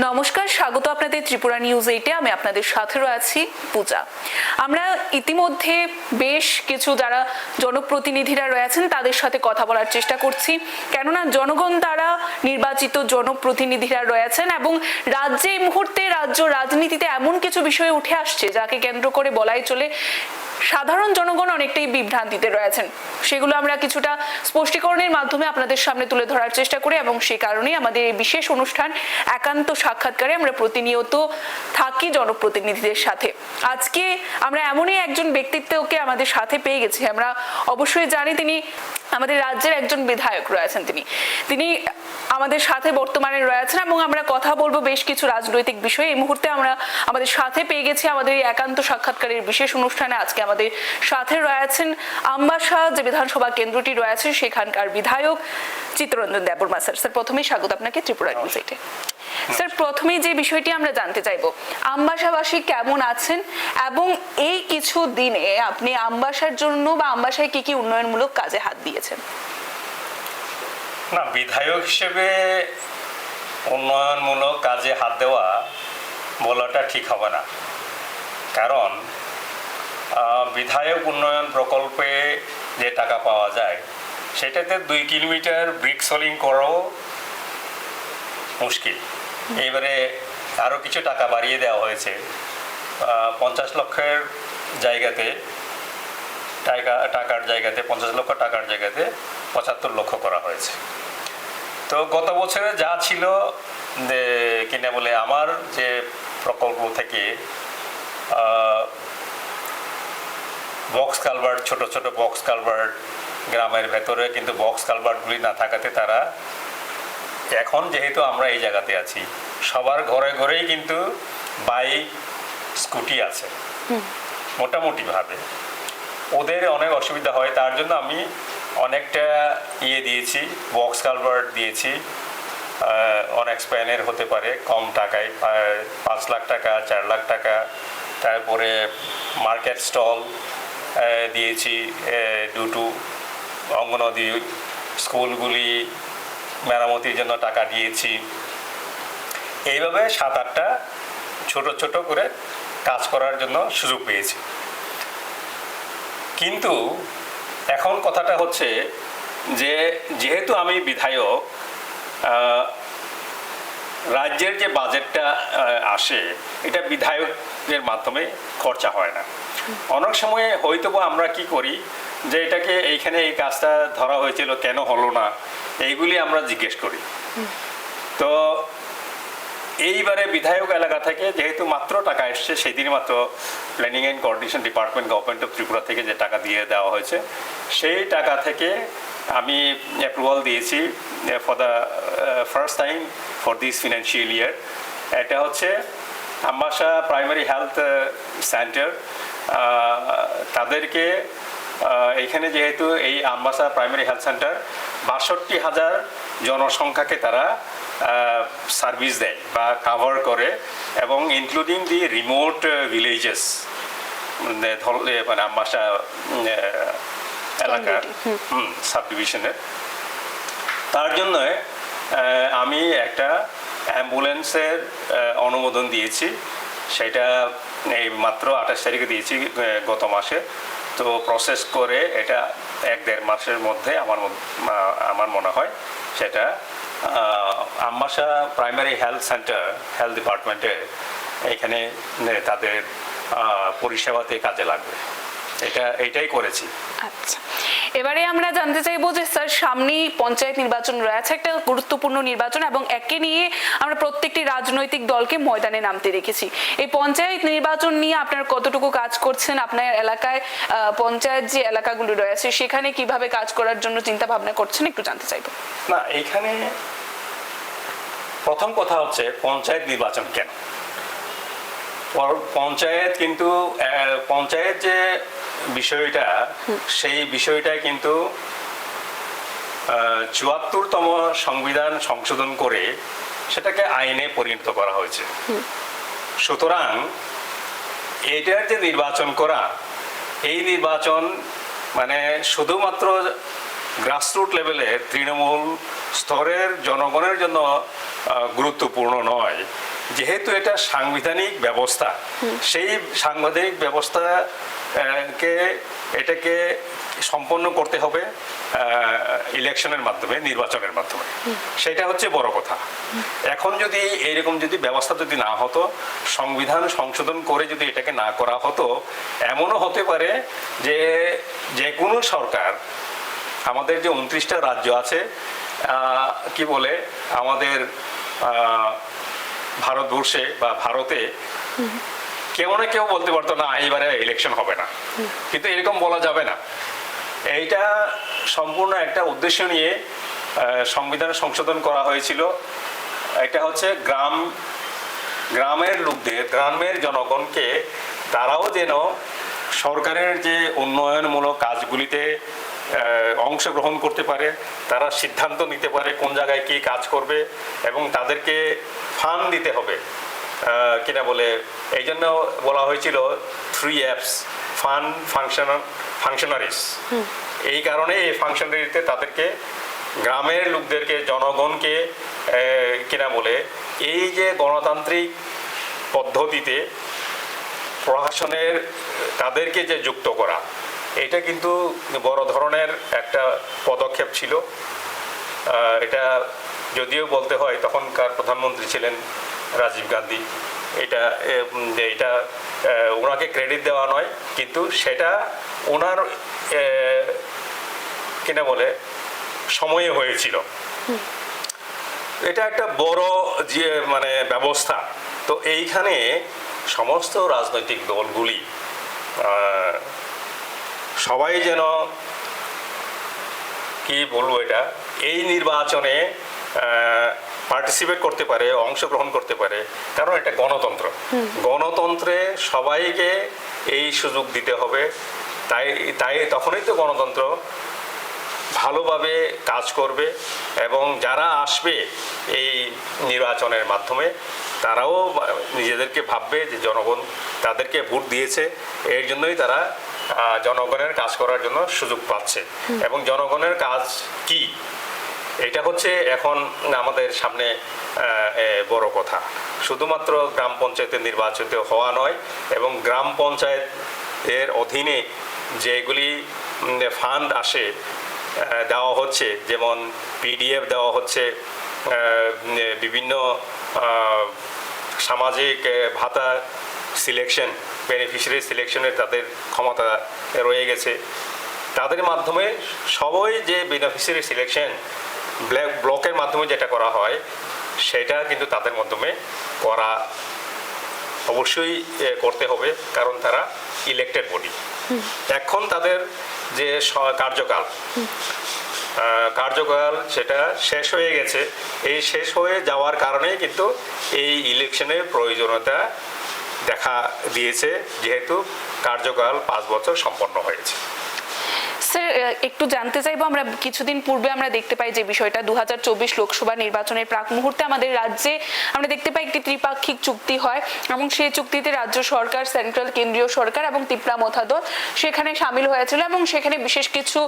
নমস্কার, স্বাগত আপনাদের ত্রিপুরা নিউজ 8-এ। আমি আপনাদের সাথে রয়েছি পূজা। আমরা ইতিমধ্যে বেশ কিছু যারা জনপ্রতিনিধিরা রয়েছেন তাদের সাথে কথা বলার চেষ্টা করছি, কেননা জনগণ দ্বারা নির্বাচিত জনপ্রতিনিধিরা রয়েছেন এবং রাজ্যে এই মুহূর্তে রাজ্য রাজনীতিতে এমন কিছু বিষয় উঠে আসছে যাকে কেন্দ্র করে বলাই চলে সাধারণ জনগণ অনেকটাই বিভ্রান্তিতে রয়েছেন। সেগুলো আমরা কিছুটা স্পষ্টীকরণের মাধ্যমে আপনাদের সামনে তুলে ধরার চেষ্টা করি এবং সেই কারণেই আমাদের এই বিশেষ অনুষ্ঠান একান্ত সাক্ষাৎকারে আমরা প্রতিনিয়ত থাকি জনপ্রতিনিধিদের সাথে। আজকে আমরা এমনই একজন ব্যক্তিত্বকে আমাদের সাথে পেয়ে গেছি। আমরা অবশ্যই জানি তিনি আমাদের রাজ্যের একজন বিধায়ক রয়েছেন, তিনি আমাদের সাথে বর্তমানে রয়েছেন এবং আমরা কথা বলবো বেশ কিছু রাজনৈতিক বিষয়ে। এই মুহূর্তে আমরা আমাদের সাথে পেয়ে গেছি আমাদের এই একান্ত সাক্ষাৎকারের বিশেষ অনুষ্ঠানে। আজকে আমাদের সাথে রয়েছেন আমবাসা যে বিধানসভা কেন্দ্রটি রয়েছে সেখানকার বিধায়ক চিত্তরঞ্জন দেববর্মা। স্যার, প্রথমেই স্বাগত আপনাকে ত্রিপুরা নিউজ 8-এ। স্যার, প্রথমেই যে বিষয়টি আমরা জানতে চাইবো, আমবাসাবাসী কেমন আছেন এবং এই কিছু দিনে আপনি আমবাসার জন্য বা আমবাসায় কি কি উন্নয়নমূলক কাজে হাত দিয়েছেন? না, বিধায়ক হিসেবে উন্নয়নমূলক কাজে হাত দেওয়া বলাটা ঠিক হবে না, কারণ বিধায়ক উন্নয়ন প্রকল্পে যে টাকা পাওয়া যায় সেটাতে 2 কিলোমিটার ব্রিক সোলিং করাও মুশকিল। এইবারে আরও কিছু টাকা বাড়িয়ে দেওয়া হয়েছে, 50 লক্ষের জায়গাতে টাকার জায়গাতে 50 লক্ষ টাকার জায়গাতে 75 লক্ষ করা হয়েছে। তো গত বছরে যা ছিল কিনা বলে আমার যে প্রকল্প থেকে বক্স কালভার্ট, ছোট ছোট বক্স কালভার্ট গ্রামের ভেতরে, কিন্তু বক্স কালভার্টগুলি না থাকাতে তারা এখন যেহেতু আমরা এই জায়গাতে আছি সবার ঘরে ঘরেই কিন্তু বাইক স্কুটি আছে মোটামুটিভাবে, ওদের অনেক অসুবিধা হয়। তার জন্য আমি অনেকটা দিয়েছি, বক্স কালভার্ট দিয়েছি, অনেক স্প্যানের হতে পারে কম টাকায়, 5 লাখ টাকা 4 লাখ টাকা। তারপরে মার্কেট স্টল দিয়েছি, দুটো অঙ্গনওয়াড়ি স্কুলগুলি মেরামতির জন্য টাকা দিয়েছি। এইভাবে 7-8টা ছোট ছোট করে কাজ করার জন্য সুযোগ পেয়েছি। কিন্তু এখন কথাটা হচ্ছে যে যেহেতু আমি বিধায়ক, রাজ্যের যে বাজেটটা আসে এটা বিধায়কের মাধ্যমে খরচা হয় না। অনেক সময় হয়তো আমরা কি করি যে এটাকে এইখানে এই কাজটা ধরা হয়েছিল কেন হলো না, এইগুলি আমরা জিজ্ঞেস করি। তো এইবারে বিধায়ক এলাকা থেকে যেহেতু মাত্র টাকা এসছে, সেদিন মাত্র planning and coordination department government of Tripura থেকে যে টাকা দিয়ে দেওয়া হয়েছে সেই টাকা থেকে আমি অ্যাপ্রুভাল দিয়েছি for the first time for this financial year. এটা হচ্ছে আমবাসা প্রাইমারি হেলথ সেন্টার। তাদেরকে এইখানে যেহেতু এই আমবাসা প্রাইমারি হেলথ সেন্টার 62,000 জনসংখ্যাকে তারা সার্ভিস দেয় বা কাভার করে, এবং ইনক্লুডিং দি রিমোট ভিলেজেস, মানে আমবাসা এলাকার সাবডিভিশনের। তার জন্য আমি একটা অ্যাম্বুলেন্সের অনুমোদন দিয়েছি, সেটা এই মাত্র 28 তারিখে দিয়েছি গত মাসে। তো প্রসেস করে এটা 1-1.5 মাসের মধ্যে আমার মনে হয় সেটা Ambassa primary health centre health ডিপার্টমেন্টে এখানে তাদের পরিষেবাতে কাজে লাগবে। এইটাই করেছি। আচ্ছা, এবারে আমরা জানতে চাইবো যে স্যার, সামনেই পঞ্চায়েত নির্বাচন রয়েছে, একটা গুরুত্বপূর্ণ নির্বাচন, এবং একে নিয়ে আমরা প্রত্যেকটি রাজনৈতিক দলকে ময়দানে নামতে দেখেছি। এই পঞ্চায়েত নির্বাচন নিয়ে আপনার কতটুকু কাজ করছেন? আপনার এলাকায় পঞ্চায়েত যে এলাকাগুলো রয়েছে সেখানে কিভাবে কাজ করার জন্য চিন্তা ভাবনা করছেন, একটু জানতে চাইবো। না, এখানে প্রথম কথা হচ্ছে পঞ্চায়েত নির্বাচন কেন? পঞ্চায়েত কিন্তু পঞ্চায়েত যে বিষয়টা, সেই বিষয়টাই কিন্তু 74তম সংবিধান সংশোধন করে সেটাকে আইনে পরিণত করা হয়েছে। সুতরাং এটার যে নির্বাচন করা, এই নির্বাচন মানে শুধুমাত্র গ্রাসরুট লেভেলে তৃণমূল স্তরের জনগণের জন্য গুরুত্বপূর্ণ নয়, যেহেতু এটা সাংবিধানিক ব্যবস্থা। সেই সাংবিধানিক ব্যবস্থা এটাকে সম্পন্ন করতে হবে ইলেকশনের মাধ্যমে, নির্বাচনের মাধ্যমে। সেটা হচ্ছে বড় কথা। এখন যদি এইরকম ব্যবস্থা যদি না হতো, সংবিধান সংশোধন করে যদি এটাকে না করা হতো, এমনও হতে পারে যে কোনো সরকার, আমাদের যে 29টা রাজ্য আছে, কি বলে আমাদের ভারতবর্ষে বা ভারতে, কেউ না কেউ বলতে পারতো না এইবারে ইলেকশন হবে না। কিন্তু এরকম বলা যাবে না। এইটা সম্পূর্ণ একটা উদ্দেশ্য নিয়ে সংবিধান সংশোধন করা হয়েছিল। এটা হচ্ছে গ্রামের লোকদের, গ্রামের জনগণকে, তারাও যেন সরকারের যে উন্নয়নমূলক কাজগুলিতে অংশগ্রহণ করতে পারে, তারা সিদ্ধান্ত নিতে পারে কোন জায়গায় কি কাজ করবে, এবং তাদেরকে ফান্ড দিতে হবে কিনা বলে। এই জন্য বলা হয়েছিল 3Fs, ফান্ড, ফাংশনারিজ। এই কারণে এই ফাংশনারিতে তাদেরকে, গ্রামের লোকদেরকে, জনগণকে কিনা বলে এই যে গণতান্ত্রিক পদ্ধতিতে প্রশাসনের তাদেরকে যে যুক্ত করা, এটা কিন্তু বড় ধরনের একটা পদক্ষেপ ছিল। এটা যদিও বলতে হয় তখনকার প্রধানমন্ত্রী ছিলেন রাজীব গান্ধী। এটা ওনাকে ক্রেডিট দেওয়া নয়, কিন্তু সেটা ওনার কিনা বলে সময়ে হয়েছিল। এটা একটা বড় যে ব্যবস্থা। তো এইখানে সমস্ত রাজনৈতিক দলগুলি সবাই যেন, কি বলবো, এই নির্বাচনে পার্টিসিপেট করতে পারে, অংশগ্রহণ করতে পারে। কারণ এটা গণতন্ত্র। গণতন্ত্রে সবাইকে এই সুযোগ দিতে হবে। তাই তখনই তো গণতন্ত্র ভালোভাবে কাজ করবে, এবং যারা আসবে এই নির্বাচনের মাধ্যমে, তারাও নিজেদেরকে ভাববে যে জনগণ তাদেরকে ভোট দিয়েছে, এর জন্যই তারা জনগণের কাজ করার জন্য সুযোগ পাচ্ছে। এবং জনগণের কাজ কি, এটা হচ্ছে এখন আমাদের সামনে বড় কথা। শুধুমাত্র গ্রাম পঞ্চায়েতের নির্বাচিত হওয়া নয়, এবং গ্রাম পঞ্চায়েতের অধীনে যেগুলি ফান্ড আসে, দেওয়া হচ্ছে, যেমন PDF দেওয়া হচ্ছে, বিভিন্ন সামাজিক ভাতা সিলেকশন, বেনিফিশিয়ারি সিলেকশনের তাদের ক্ষমতা রয়ে গেছে। তাদের মাধ্যমে সবাই যে বেনিফিশিয়ারি সিলেকশন ব্লকের মাধ্যমে যেটা করা হয়, সেটা কিন্তু তাদের মাধ্যমে করা অবশ্যই করতে হবে, কারণ তারা ইলেক্টেড বডি। এখন তাদের যে কার্যকাল সেটা শেষ হয়ে গেছে। এই শেষ হয়ে যাওয়ার কারণেই কিন্তু এই ইলেকশনের প্রয়োজনীয়তা দেখা দিয়েছে, যেহেতু কার্যকাল 5 বছর সম্পন্ন হয়েছে। স্যার, একটু জানতে চাইবো, আমরা কিছুদিন পূর্বে আমরা দেখতে পাই যে বিষয়টা 2024 লোকসভা নির্বাচনের প্রাক মুহূর্তে আমাদের রাজ্যে আমরা দেখতে পাই একটি ত্রিপাক্ষিক চুক্তি হয়, এবং সেই চুক্তিতে রাজ্য সরকার, সেন্ট্রাল কেন্দ্রীয় সরকার এবং তিপ্রা মথা দল সেখানে সামিল হয়েছিল, এবং সেখানে বিশেষ কিছু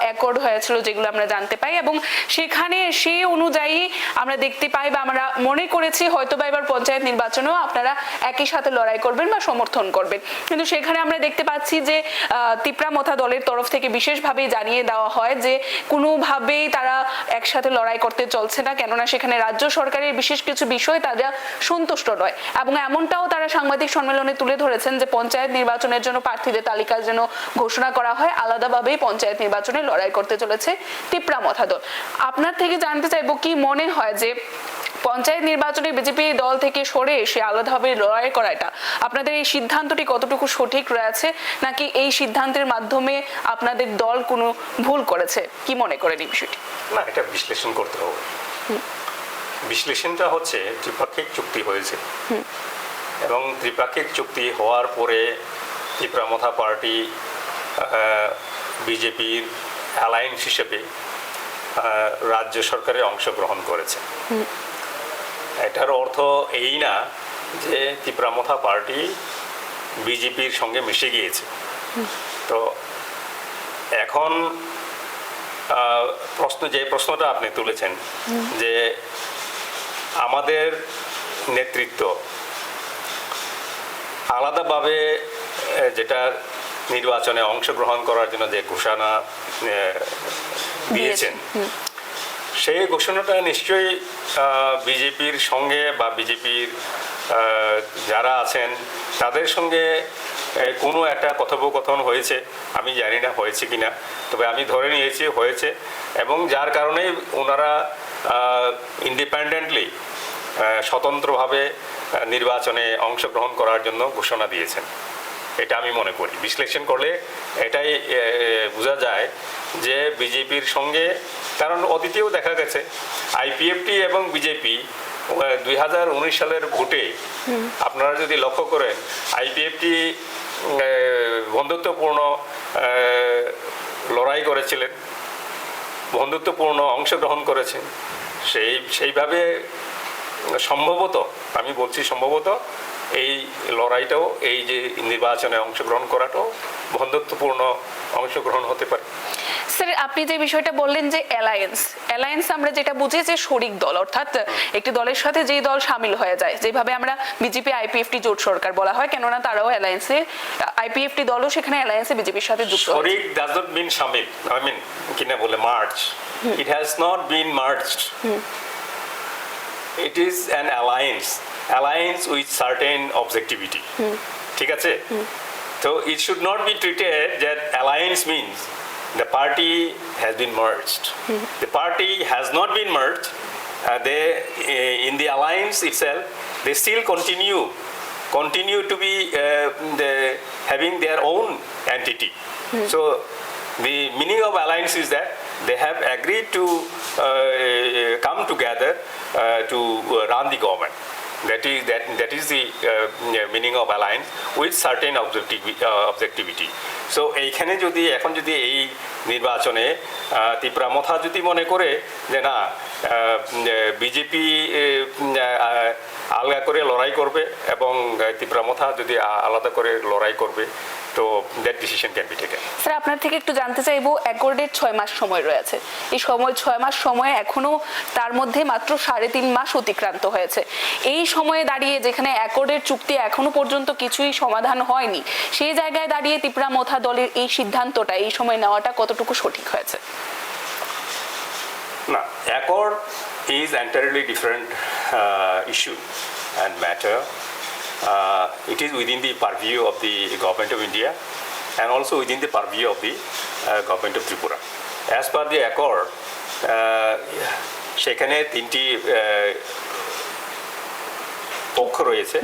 অ্যাকর্ড হয়েছিল যেগুলো আমরা জানতে পাই। এবং সেখানে সেই অনুযায়ী আমরা দেখতে পাই, বা আমরা মনে করেছি হয়তোবা এবার পঞ্চায়েত নির্বাচনেও আপনারা একই সাথে লড়াই করবেন বা সমর্থন করবেন। কিন্তু সেখানে আমরা দেখতে পাচ্ছি যে তিপ্রা মথা দলের তরফ থেকে বিশেষভাবে জানিয়ে দেওয়া হয় যে কোনোভাবেই তারা একসাথে লড়াই করতে চলছে না, কেননা সেখানে রাজ্য সরকারের বিশেষ কিছু বিষয় তারা সন্তুষ্ট নয়। এবং এমনটাও তারা সাংবাদিক সম্মেলনে তুলে ধরেছেন যে পঞ্চায়েত নির্বাচনের জন্য প্রার্থীদের তালিকা যেন ঘোষণা করা হয়, আলাদাভাবেই পঞ্চায়েত নির্বাচনে লড়াই করতে চলেছে তিপ্রা মথা দল। আপনার থেকে জানতে চাইবো, কি মনে হয় যে পঞ্চায়েত নির্বাচনে বিজেপি দল থেকে সরে এসে আলাদাভাবে লড়াই করাটা, আপনাদের এই সিদ্ধান্তটি কতটুকু সঠিক রয়েছে, নাকি এই সিদ্ধান্তের মাধ্যমে আপনাদের দল কোনো ভুল করেছে? কি মনে করেন এই বিষয়টি? না, এটা বিশ্লেষণ করতে হবে। বিশ্লেষণটা হচ্ছে ত্রিপাক্ষিক চুক্তি হয়েছে, এবং ত্রিপাক্ষিক চুক্তি হওয়ার পরে তিপ্রা মথা পার্টি বিজেপির অ্যালায়েন্স হিসেবে রাজ্য সরকারে অংশগ্রহণ করেছে। এটার অর্থ এই না যে তিপ্রা মথা পার্টি বিজেপির সঙ্গে মিশে গিয়েছে। তো এখন প্রশ্নটা আপনি তুলেছেন যে আমাদের নেতৃত্ব আলাদাভাবে যেটা নির্বাচনে অংশগ্রহণ করার জন্য যে ঘোষণা দিয়েছেন, সেই ঘোষণাটা নিশ্চয়ই বিজেপির সঙ্গে বা বিজেপির যারা আছেন তাদের সঙ্গে কোনো একটা কথোপকথন হয়েছে। আমি জানি না হয়েছে কিনা, তবে আমি ধরে নিয়েছি হয়েছে, এবং যার কারণেই ওনারা ইন্ডিপেন্ডেন্টলি স্বতন্ত্রভাবে নির্বাচনে অংশগ্রহণ করার জন্য ঘোষণা দিয়েছেন। এটা আমি মনে করি, বিশ্লেষণ করলে এটাই বোঝা যায় যে বিজেপির সঙ্গে, কারণ অতীতেও দেখা গেছে আইপিএফটি এবং বিজেপি 2019 সালের ভোটে আপনারা যদি লক্ষ্য করেন, আইপিএফটি বন্ধুত্বপূর্ণ লড়াই করেছিলেন, বন্ধুত্বপূর্ণ অংশগ্রহণ করেছেন। সেইভাবে সম্ভবত, আমি বলছি সম্ভবত, এই লড়াইটাও, এই যে নির্বাচনে অংশগ্রহণ করাটাও বন্ধুত্বপূর্ণ অংশগ্রহণ হতে পারে। স্যার, আপনি যে বিষয়টা বললেন যে অ্যালায়েন্স আমরা যেটা বুঝি যে শরিক দল, অর্থাৎ একটি দলের সাথে যেই দল শামিল হয়ে যায়, যেভাবে আমরা বিজেপি আইপিএফটি জোট সরকার বলা হয়, কেননা তারাও অ্যালায়েন্সে, আইপিএফটি দলও সেখানে অ্যালায়েন্সে বিজেপির সাথে যুক্ত। শরিক ডাজ নট মিন শামিল, আই মিন কিনা বলে merge, it has not been merged, it is an alliance with certain objectivity. ঠিক আছে? তো it should not be treated that alliance means the party has been merged. The party has not been merged. They in the alliance itself, they still continue to be having their own entity. So the meaning of alliance is that they have agreed to come together to run the government. That is the meaning of alliance with certain objectivity. So এইখানে যদি এখন যদি এই নির্বাচনে তীব্রামথা যদি মনে করে যে না, বিজেপি আলগা করে লড়াই করবে এবং তীব্রামথা যদি আলাদা করে লড়াই করবে, তো that decision can be taken. Sir, আপনার থেকে একটু জানতে চাইবো, অ্যাকর্ডের 6 মাস সময় রয়েছে, এই 6 মাস সময় এখনো তার মধ্যে মাত্র 3.5 মাস অতিক্রান্ত হয়েছে। এই সময়ে দাঁড়িয়ে যেখানে অ্যাকর্ডের চুক্তি এখনো পর্যন্ত কিছুই সমাধান হয়নি, সেই জায়গায় দাঁড়িয়ে তীব্রামথা দলের এই সিদ্ধান্তটা এই সময় নেওয়াটা কতটুকু সঠিক হয়েছে? না, accord is entirely different issue and matter. It is within the purview of the government of India and also within the purview of the government of Tripura. As per the accord, সেখানে 3টি পক্ষ রয়েছে,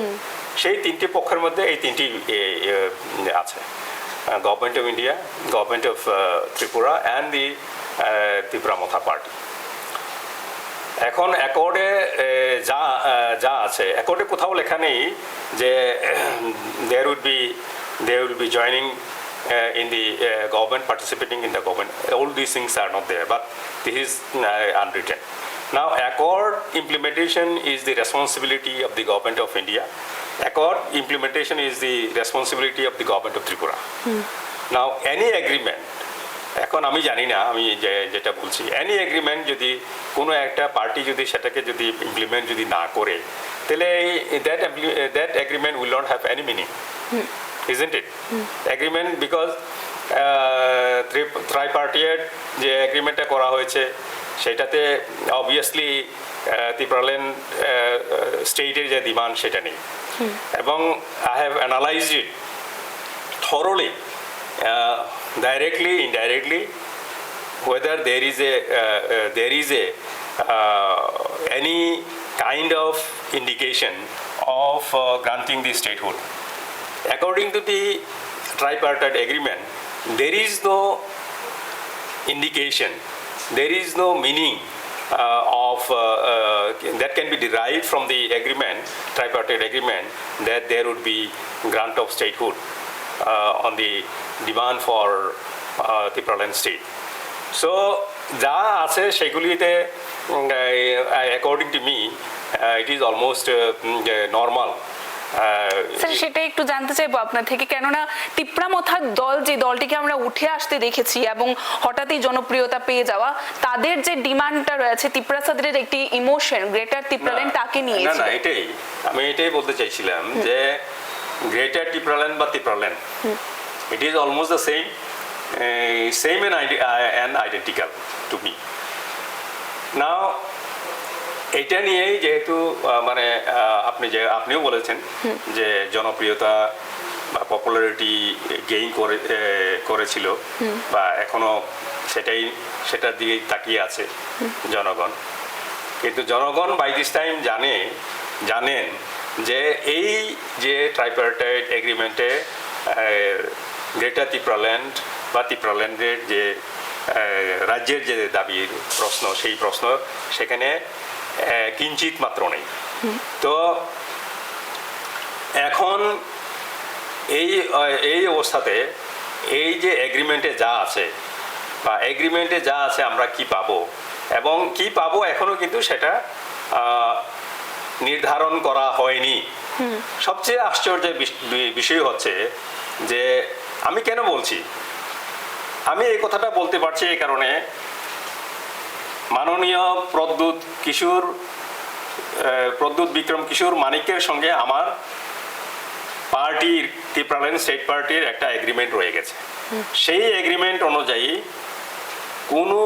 সেই 3টি পক্ষের মধ্যে এই 3টি আছে, government of India, government of Tripura and the Tipra Motha party. এখন অ্যাকর্ডে যা আছে, অ্যাকর্ডে কোথাও লেখা নেই যে they will be joining in the government, participating in the government. All these things are not there, but this is unwritten. Now, accord implementation is the responsibility of the government of India. Accord implementation is the responsibility of the government of Tripura. Now, any agreement, এখন আমি জানি না, আমি যেটা বলছি, any agreement যদি কোনো একটা পার্টি যদি সেটাকে যদি ইমপ্লিমেন্ট যদি না করে, তাহলে that agreement will not have any meaning, isn't it? Agreement, because tripartite যে এগ্রিমেন্টটা করা হয়েছে সেটাতে অবভিয়াসলি ত্রিপুরাল্যান্ড স্টেটের যে ডিমান্ড সেটা নেই, এবং I have analysed it thoroughly, directly, indirectly, whether there is any kind of indication of granting the statehood. According to the tripartite agreement, there is no indication, there is no meaning that can be derived from the agreement, tripartite agreement, that there would be grant of statehood on the demand for Tripuraland state. So যা আছে সেগুলিতে, according to me, it is almost normal sir সেটাই একটু জানতে চাইবো আপনার থেকে, কেননা তিপ্রা মথার দল, যে দলটিকে আমরা উঠে আসতে দেখেছি এবং হঠাৎই জনপ্রিয়তা পেয়ে যাওয়া, তাদের যে ডিমান্ডটা রয়েছে তিপ্রাসাদের একটি ইমোশন গ্রেটার তিপ্রাল্যান্ড তাকে নিয়ে। না এটাই আমি বলতে চাইছিলাম যে গ্রেটার তিপ্রাল্যান্ড বা Tipraland it is almost the same and identical to me. নাও এটা নিয়েই যেহেতু মানে আপনিও বলেছেন যে জনপ্রিয়তা বা পপুলারিটি গেইন করেছিল বা এখনো সেটার দিকে তাকিয়ে আছে জনগণ, কিন্তু জনগণ বাই দিস টাইম জানেন যে এই যে ট্রাইপার্টাইট এগ্রিমেন্টে গ্রেটার তিপ্রাল্যান্ড বা তিপ্রাল্যান্ডের যে রাজ্যের যে দাবির প্রশ্ন, সেই প্রশ্ন সেখানে কিঞ্চিত মাত্র নেই। তো এখন এই অবস্থাতে এই যে এগ্রিমেন্টে যা আছে বা এগ্রিমেন্টে যা আছে আমরা কি পাবো এবং কি পাবো এখনো কিন্তু সেটা নির্ধারণ করা হয়নি। সবচেয়ে আশ্চর্যের বিষয় হচ্ছে যে আমি কেন বলছি, আমি এই কথাটা বলতে পারছি এই কারণে মাননীয় প্রদ্যুৎ বিক্রম কিশোর মানিকের সঙ্গে আমার পার্টির তিপ্রাল্যান্ড স্টেট পার্টির একটা এগ্রিমেন্ট রয়ে গেছে। সেই এগ্রিমেন্ট অনুযায়ী কোনো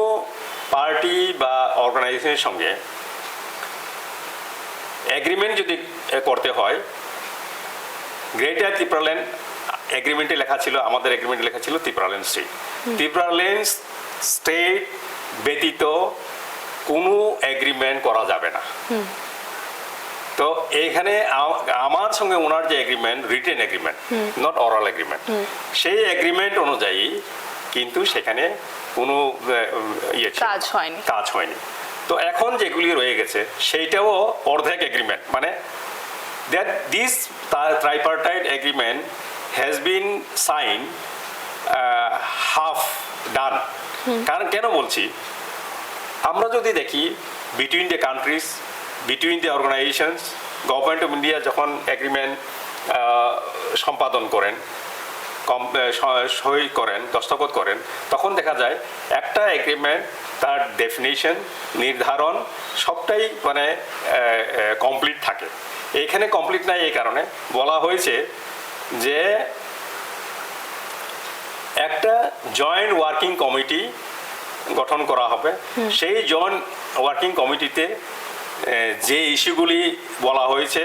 পার্টি বা অর্গানাইজেশনের সঙ্গে এগ্রিমেন্ট যদি করতে হয়, গ্রেটার তিপ্রাল্যান্ড এগ্রিমেন্টে লেখা ছিল, আমাদের এগ্রিমেন্টে লেখা ছিল তিপ্রাল্যান্ড স্টেট ব্যতীত কোনো এগ্রিমেন্ট করা যাবে না। তো এইখানে আমার সঙ্গে ওনার যে agreement, written agreement, not oral agreement, সেই এগ্রিমেন্ট অনুযায়ী কিন্তু সেখানে কোনো কাজ হয়নি। তো এখন যেগুলি রয়ে গেছে সেইটাও অর্ধেক এগ্রিমেন্ট, মানে that this tripartite agreement has been signed half done. কারণ কেন বলছি, আমরা যদি দেখি between the countries, between the organisations, government of India যখন এগ্রিমেন্ট সম্পাদন করেন, সই করেন, দস্তখত করেন, তখন দেখা যায় একটা এগ্রিমেন্ট তার ডেফিনিশন, নির্ধারণ সবটাই মানে কমপ্লিট থাকে। এখানে কমপ্লিট নাই, এই কারণে বলা হয়েছে যে একটা জয়েন্ট ওয়ার্কিং কমিটি গঠন করা হবে। সেই জয়েন্ট ওয়ার্কিং কমিটিতে যে ইস্যুগুলি বলা হয়েছে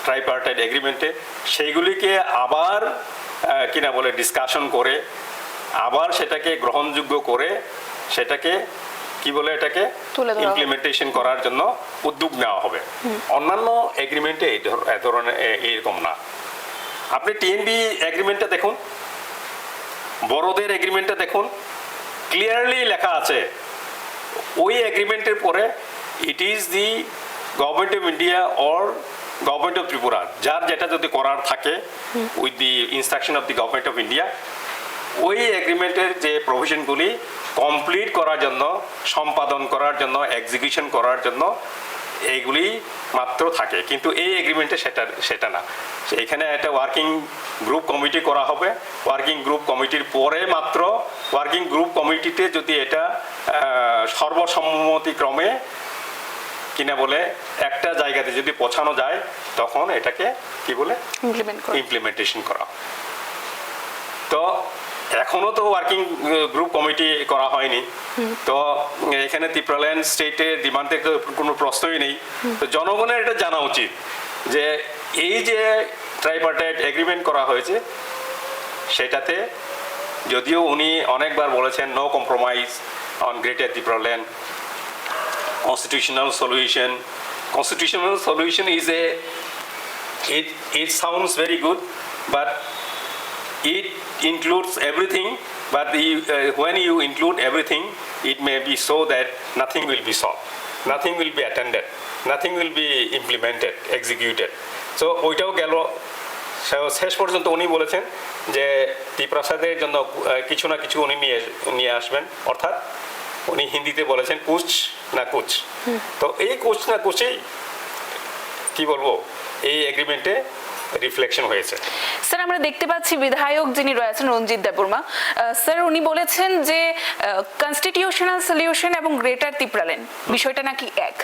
ট্রাইপার্টাইট এগ্রিমেন্টে, সেইগুলিকে আবার কিনা বলে ডিসকাশন করে, আবার সেটাকে গ্রহণযোগ্য করে সেটাকে কি বলে এটাকে ইমপ্লিমেন্টেশন করার জন্য উদ্যোগ নেওয়া হবে। অন্যান্য এগ্রিমেন্টে এই ধরনের এরকম না। আপনি টিএনবি এগ্রিমেন্টটা দেখুন, বড়দের এগ্রিমেন্টটা দেখুন, ক্লিয়ারলি লেখা আছে ওই এগ্রিমেন্টের পরে it is the government of India or government of Tripura, যার যেটা যদি করার থাকে with the instruction of the government of India, ওই এগ্রিমেন্টের যে প্রভিশনগুলি কমপ্লিট করার জন্য, সম্পাদন করার জন্য, এক্সিকিউশন করার জন্য এইগুলি মাত্র থাকে। কিন্তু এই এগ্রিমেন্টে সেটা না। এখানে একটা ওয়ার্কিং গ্রুপ কমিটি করা হবে। ওয়ার্কিং গ্রুপ কমিটির পরে মাত্র ওয়ার্কিং গ্রুপ কমিটিতে যদি এটা সর্বসম্মতিক্রমে কিনা বলে একটা জায়গাতে যদি পৌঁছানো যায়, তখন এটাকে কি বলে ইমপ্লিমেন্টেশন করা। তো এখনো তো ওয়ার্কিং গ্রুপ কমিটি করা হয়নি। তো এখানে তিপ্রাল্যান্ড স্টেটের ডিমান্ডের কোনো প্রশ্নই নেই। তো জনগণের এটা জানা উচিত যে এই যে ট্রাইপার্টাইট এগ্রিমেন্ট করা হয়েছে সেটাতে যদিও উনি অনেকবার বলেছেন no compromise on greater Tipraland, constitutional solution is it sounds very good, but it includes everything, but when you include everything, it may be so that nothing will be solved, nothing will be attended, nothing will be implemented, executed. So ওইটাও গেল। শেষ পর্যন্ত উনি বলেছেন যে ত্রিপ্রাসাদের জন্য কিছু না কিছু উনি নিয়ে আসবেন, অর্থাৎ উনি হিন্দিতে বলেছেন কুছ না কুছ। তো এই কুছ না কুচেই কি বলবো, এই এগ্রিমেন্টে রিফ্লেকশন হয়েছে। স্যার আমরা দেখতে পাচ্ছি বিধায়ক যিনি রয়েছেন রঞ্জিত দেববর্মা স্যার উনি বলেছেন যে কনস্টিটিউশনাল সলিউশন এবং গ্রেটার ত্রিপুরাল্যান্ড বিষয়টা নাকি এক,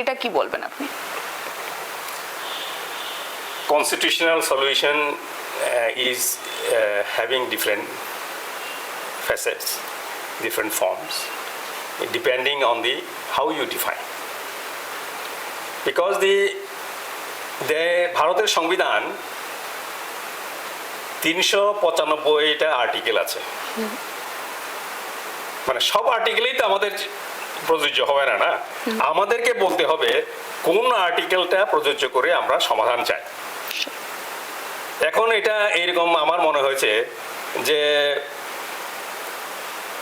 এটা কি বলবেন আপনি? Constitutional solution is having different facets, different forms, depending on the how you define. Because the ভারতের সংবিধান 395টা আর্টিকেল আছে, মানে সব আর্টিকেলই তো আমাদের প্রযোজ্য হবে না, আমাদেরকে বলতে হবে কোন আর্টিকেলটা প্রযোজ্য করে আমরা সমাধান চাই। এখন এটা এরকম আমার মনে হয়েছে যে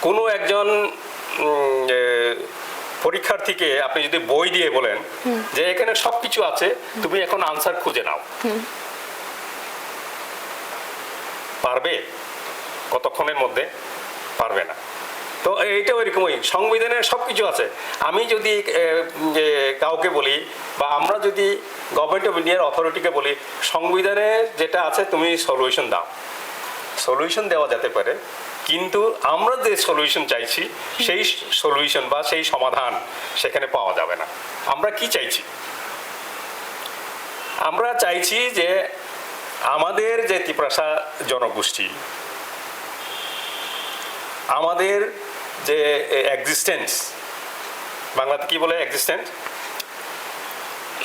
কোনো একজন পরীক্ষার্থীকে আপনি যদি বই দিয়ে বলেন যে এখানে সবকিছু আছে, তুমি এখন আনসার খুঁজে নাও, পারবে? কতক্ষণের মধ্যে? পারবে না। তো এইটাও এরকমই, সংবিধানে সবকিছু আছে। আমি যদি কাউকে বলি বা আমরা যদি গভর্নমেন্ট অফ ইন্ডিয়ার অথরিটিকে বলি সংবিধানে যেটা আছে তুমি সলিউশন দাও, সলিউশন দেওয়া যেতে পারে, কিন্তু আমরা যে সলিউশন চাইছি সেই সলিউশন বা সেই সমাধান সেখানে পাওয়া যাবে না। আমরা কি চাইছি? আমরা চাইছি যে আমাদের যে ত্রিপুরাসা জনগোষ্ঠী, আমাদের যে এক্সিস্টেন্স, বাংলাতে কি বলে এক্সিস্টেন্স?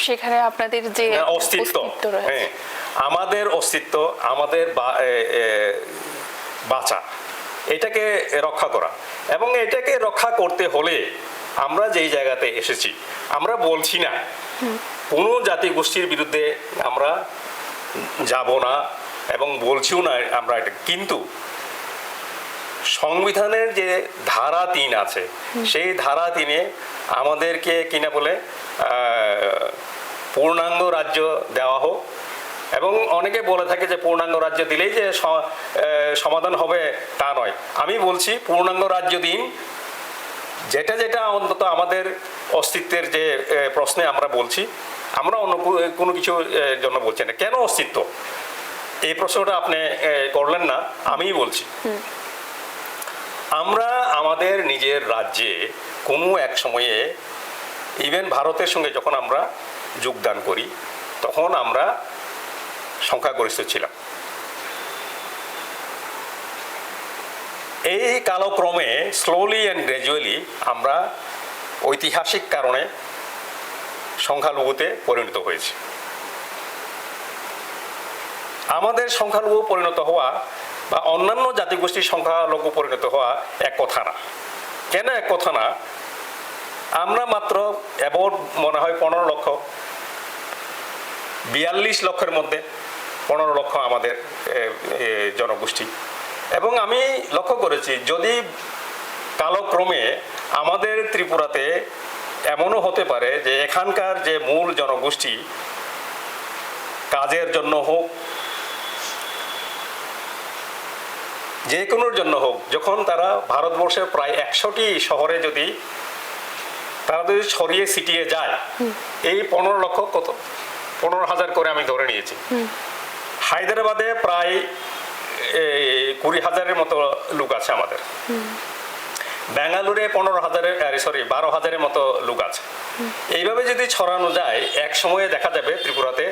সেখানে আপনাদের যে অস্তিত্ব, রয়েছে, হ্যাঁ, আমাদের অস্তিত্ব, আমাদের বাঁচা, এটাকে রক্ষা করা। এবং এটাকে রক্ষা করতে হলে আমরা যেই জায়গাতে এসেছি, আমরা বলছি না কোনো জাতি গোষ্ঠীর বিরুদ্ধে আমরা যাব না এবং বলছিও না আমরা এটা, কিন্তু সংবিধানের যে ধারা 3 আছে সেই ধারা 3-এ আমাদেরকে কিনা বলে পূর্ণাঙ্গ রাজ্য দেওয়া হোক। এবং অনেকে বলে থাকে যে পূর্ণাঙ্গ রাজ্য দিলেই যে সমাধান হবে, তা নয়। আমি বলছি পূর্ণাঙ্গ রাজ্য দিন, যেটা যেটা অন্তত আমাদের অস্তিত্বের যে প্রশ্নে আমরা বলছি, আমরা অন্য কোনো কিছু জন্য বলছি না। কেন অস্তিত্ব, এই প্রশ্নটা আপনি করলেন না, আমিই বলছি। আমরা আমাদের নিজের রাজ্যে কোনো এক সময়ে, ইভেন ভারতের সঙ্গে যখন আমরা যোগদান করি, তখন আমরা সংখ্যাগরিষ্ঠ ছিলাম। এই কালক্রমে স্লোলি অ্যান্ড গ্র্যাজুয়ালি আমরা ঐতিহাসিক কারণে সংখ্যালঘুতে পরিণত হয়েছি। আমাদের সংখ্যালঘু পরিণত হওয়া বা অন্যান্য জাতিগোষ্ঠীর সংখ্যালঘু পরিণত হওয়া এক কথা না। কেন এক কথা না? আমরা মাত্র অ্যাবাউট মনে হয় 15 লক্ষ, 42 লক্ষের মধ্যে 15 লক্ষ আমাদের জনগোষ্ঠী। এবং আমি লক্ষ্য করেছি যদি কালক্রমে আমাদের ত্রিপুরাতে এমনও হতে পারে যে এখানকার যে মূল জনগোষ্ঠী কাজের জন্য হোক, যে কোনোর জন্য হোক, যখন তারা ভারতবর্ষের প্রায় 100টি শহরে যদি তারা যদি ছড়িয়ে ছিটিয়ে যায়, এই 15 লক্ষ কত, 15,000 করে আমি ধরে নিয়েছি। হায়দ্রাবাদে প্রায় 20,000-এর মতো লোক আছে আমাদের, বেঙ্গালুরে 12,000-এর মতো লোক আছে। এইভাবে যদি ছড়ানো যায়, এক সময়ে দেখা যাবে ত্রিপুরাতে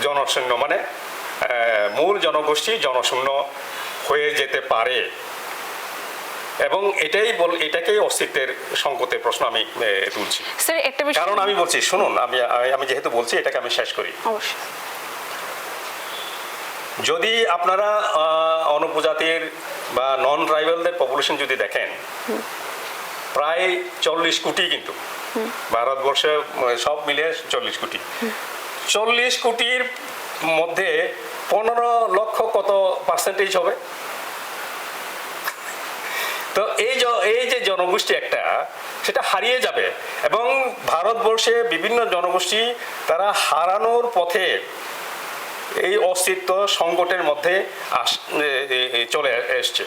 জনশূন্য, মানে মূল জনগোষ্ঠী জনশূন্য হয়ে যেতে পারে। এবং এটাকেই অস্তিত্বের সংকটের প্রশ্ন আমি তুলছি। স্যার একটা বিষয়, কারণ আমি বলছি, শুনুন, আমি যেহেতু বলছি এটাকে আমি শেষ করি। অবশ্যই। যদি আপনারা অনুপজাতির বা নন ট্রাইবালদের পপুলেশন যদি দেখেন, প্রায় 40 কোটি, কিন্তু ভারতবর্ষে সব মিলে 40 কোটি। 40 কোটির মধ্যে 15 লক্ষ কত পার্সেন্টেজ হবে? তো এই যে জনগোষ্ঠী একটা, সেটা হারিয়ে যাবে। এবং ভারতবর্ষে বিভিন্ন জনগোষ্ঠী তারা হারানোর পথে, এই অস্তিত্ব সংকটের মধ্যে চলে এসছে।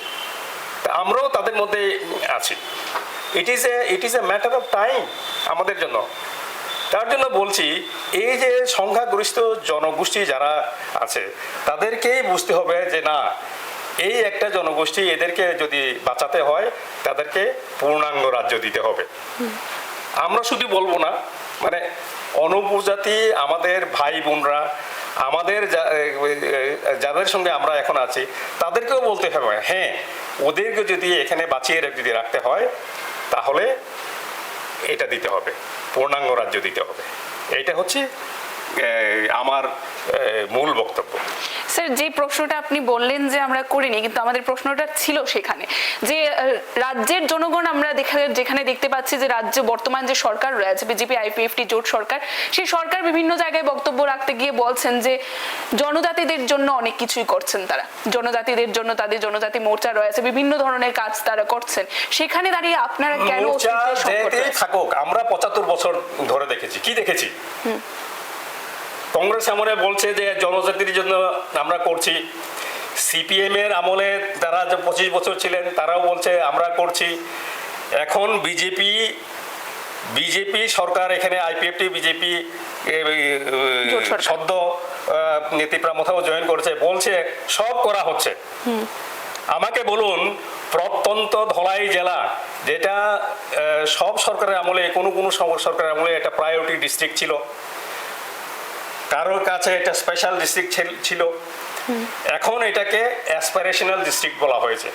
তা আমরাও তাদের মধ্যে আছি। It is a matter of time আমাদের জন্য। তার জন্য বলছি এই যে সংখ্যাগরিষ্ঠ জনগোষ্ঠী যারা আছে তাদেরকেই বুঝতে হবে যে না, এই একটা জনগোষ্ঠী, এদেরকে যদি বাঁচাতে হয় তাদেরকে পূর্ণাঙ্গ রাজ্য দিতে হবে। আমরা শুধু বলবো না, মানে অনুপজাতি আমাদের ভাই বোনরা, আমাদের যাদের সঙ্গে আমরা এখন আছি তাদেরকেও বলতে হবে হ্যাঁ, ওদেরকে যদি এখানে বাঁচিয়ে যদি রাখতে হয় তাহলে এটা দিতে হবে, পূর্ণাঙ্গ রাজ্য দিতে হবে। এইটা হচ্ছে আমার মূল বক্তব্য। স্যার, যে প্রশ্নটা আপনি বললেন যে আমরা করিনি, কিন্তু আমাদের প্রশ্নটা ছিল সেখানে যে রাজ্যের জনগণ আমরা যেখানে দেখতে পাচ্ছি যে রাজ্য বর্তমান যে সরকার রয়েছে বিজেপি আইপিএফটি জোট সরকার, সেই সরকার বিভিন্ন জায়গায় বক্তব্য রাখতে গিয়ে বলছেন যে জনজাতিদের জন্য অনেক কিছুই করছেন তারা, জনজাতিদের জন্য তাদের জনজাতি মোর্চা রয়েছে, বিভিন্ন ধরনের কাজ তারা করছেন। সেখানে দাঁড়িয়ে আপনারা কেন থাকুক? আমরা 75 বছর ধরে দেখেছি, কি দেখেছি? কংগ্রেস আমলে বলছে যে জনজাতির জন্য আমরা করছি, সিপিএম এর আমলে তারা যে 25 বছর ছিলেন তারাও বলছে আমরা করছি। এখন বিজেপি সরকার এখানে আইপিএফটি বিজেপি সদ্য নীতিপ্রামথাও জয়েন করেছে, বলছে সব করা হচ্ছে। আমাকে বলুন, প্রত্যন্ত ধলাই জেলা যেটা সব সরকারের আমলে, কোনো সরকারের আমলে এটা প্রায়োরিটি ডিস্ট্রিক্ট ছিল, কারোর কাছে এটা স্পেশাল ডিস্ট্রিক্ট ছিল, এখন এটাকে অ্যাসপিরেশনাল ডিস্ট্রিক্ট বলা হয়েছে।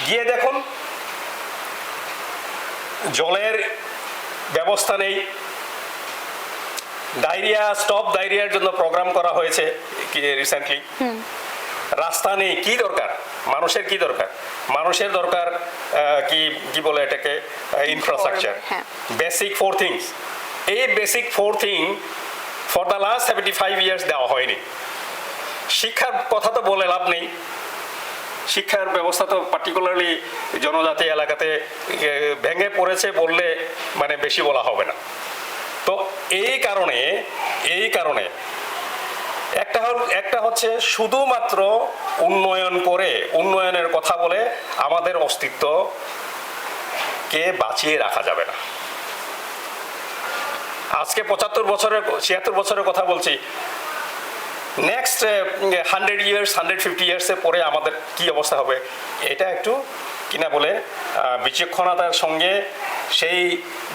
গিয়ে দেখুন, জলের ব্যবস্থা নেই, স্টপ ডায়রিয়ার জন্য প্রোগ্রাম করা হয়েছে রিসেন্টলি। রাস্তা নেই, কি দরকার মানুষের? কি দরকার মানুষের? দরকার কি বলে এটাকে, ইনফ্রাস্ট্রাকচার, বেসিক 4 থিংস। এই basic 4 thing for the last 75 years দেওয়া হয়নি। শিক্ষার কথা তো বলে লাভ নেই, শিক্ষার ব্যবস্থা তো পার্টিকুলারলি জনজাতি এলাকাতে ভেঙে পড়েছে বললে মানে বেশি বলা হবে না। তো এই কারণে একটা হচ্ছে শুধুমাত্র উন্নয়নের কথা বলে আমাদের অস্তিত্বকে বাঁচিয়ে রাখা যাবে না। আজকে 76 বছরের কথা বলছি, নেক্সট 100 ইয়ার্স 150 ইয়ার্সের পরে আমাদের কি অবস্থা হবে, এটা একটু কিনা বলে বিচক্ষণতার সঙ্গে সেই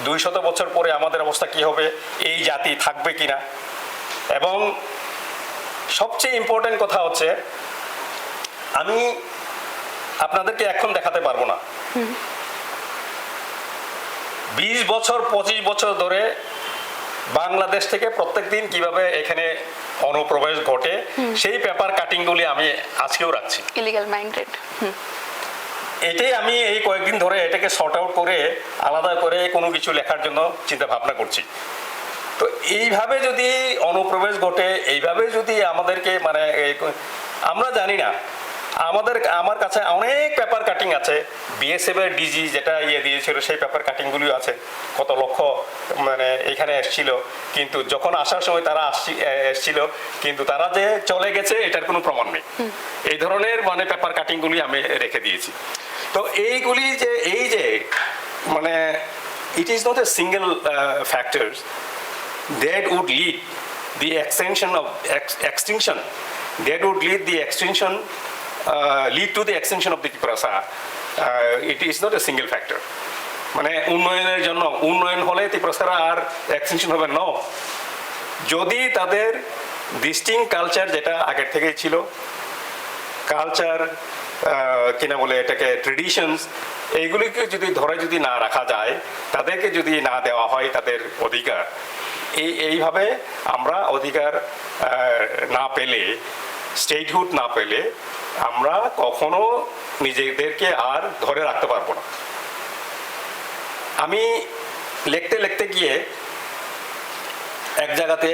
200 বছর পরে আমাদের অবস্থা কি হবে, এই জাতি থাকবে কিনা। এবং সবচেয়ে ইম্পর্টেন্ট কথা হচ্ছে, আমি আপনাদেরকে এখন দেখাতে পারবো না, 20 বছর 25 বছর ধরে বাংলাদেশ থেকে প্রত্যেকদিন কিভাবে এখানে অনুপ্রবেশ ঘটে সেই পেপার কাটিং গুলি আমি আজকেও রাখছি। ইলিগাল মাইগ্রেট, এটাই আমি এই কয়েকদিন ধরে এটাকে সর্ট আউট করে আলাদা করে কোনো কিছু লেখার জন্য চিন্তা ভাবনা করছি। তো এইভাবে যদি অনুপ্রবেশ ঘটে, এইভাবে যদি আমাদেরকে মানে আমরা জানি না, আমার কাছে অনেক পেপার কাটিং আছে, বিএসএফ এর ডিজি যেটা দিয়েছিল সেই পেপার কাটিংগুলি আছে, কত লক্ষ মানে এখানে এসেছিল, কিন্তু যখন আসার সময় তারা এসেছিল কিন্তু তারা যে চলে গেছে এটার কোনো প্রমাণ নেই। এই ধরনের মানে পেপার কাটিংগুলি আমি রেখে দিয়েছি। তো এইগুলি এই যে মানে it is not a single factors that would lead the extinction that would lead to the extinction of the Tripuransa. It is not a single factor. মানে উন্নয়ন হলে ত্রিপুরা আর এক্সটেনশন হবে না। যদি তাদের ডিস্টিংক্ট কালচার যেটা আগের থেকেই ছিল, কালচার কিনা বলে এটাকে ট্রেডিশনস, এইগুলিকে যদি না রাখা যায়, তাদেরকে যদি না দেওয়া হয় তাদের অধিকার, এইভাবে আমরা অধিকার না পেলে, স্টেটহুড না পেলে আমরা কখনো নিজেদেরকে আর ধরে রাখতে পারবো না। আমি লিখতে গিয়ে এক জায়গাতে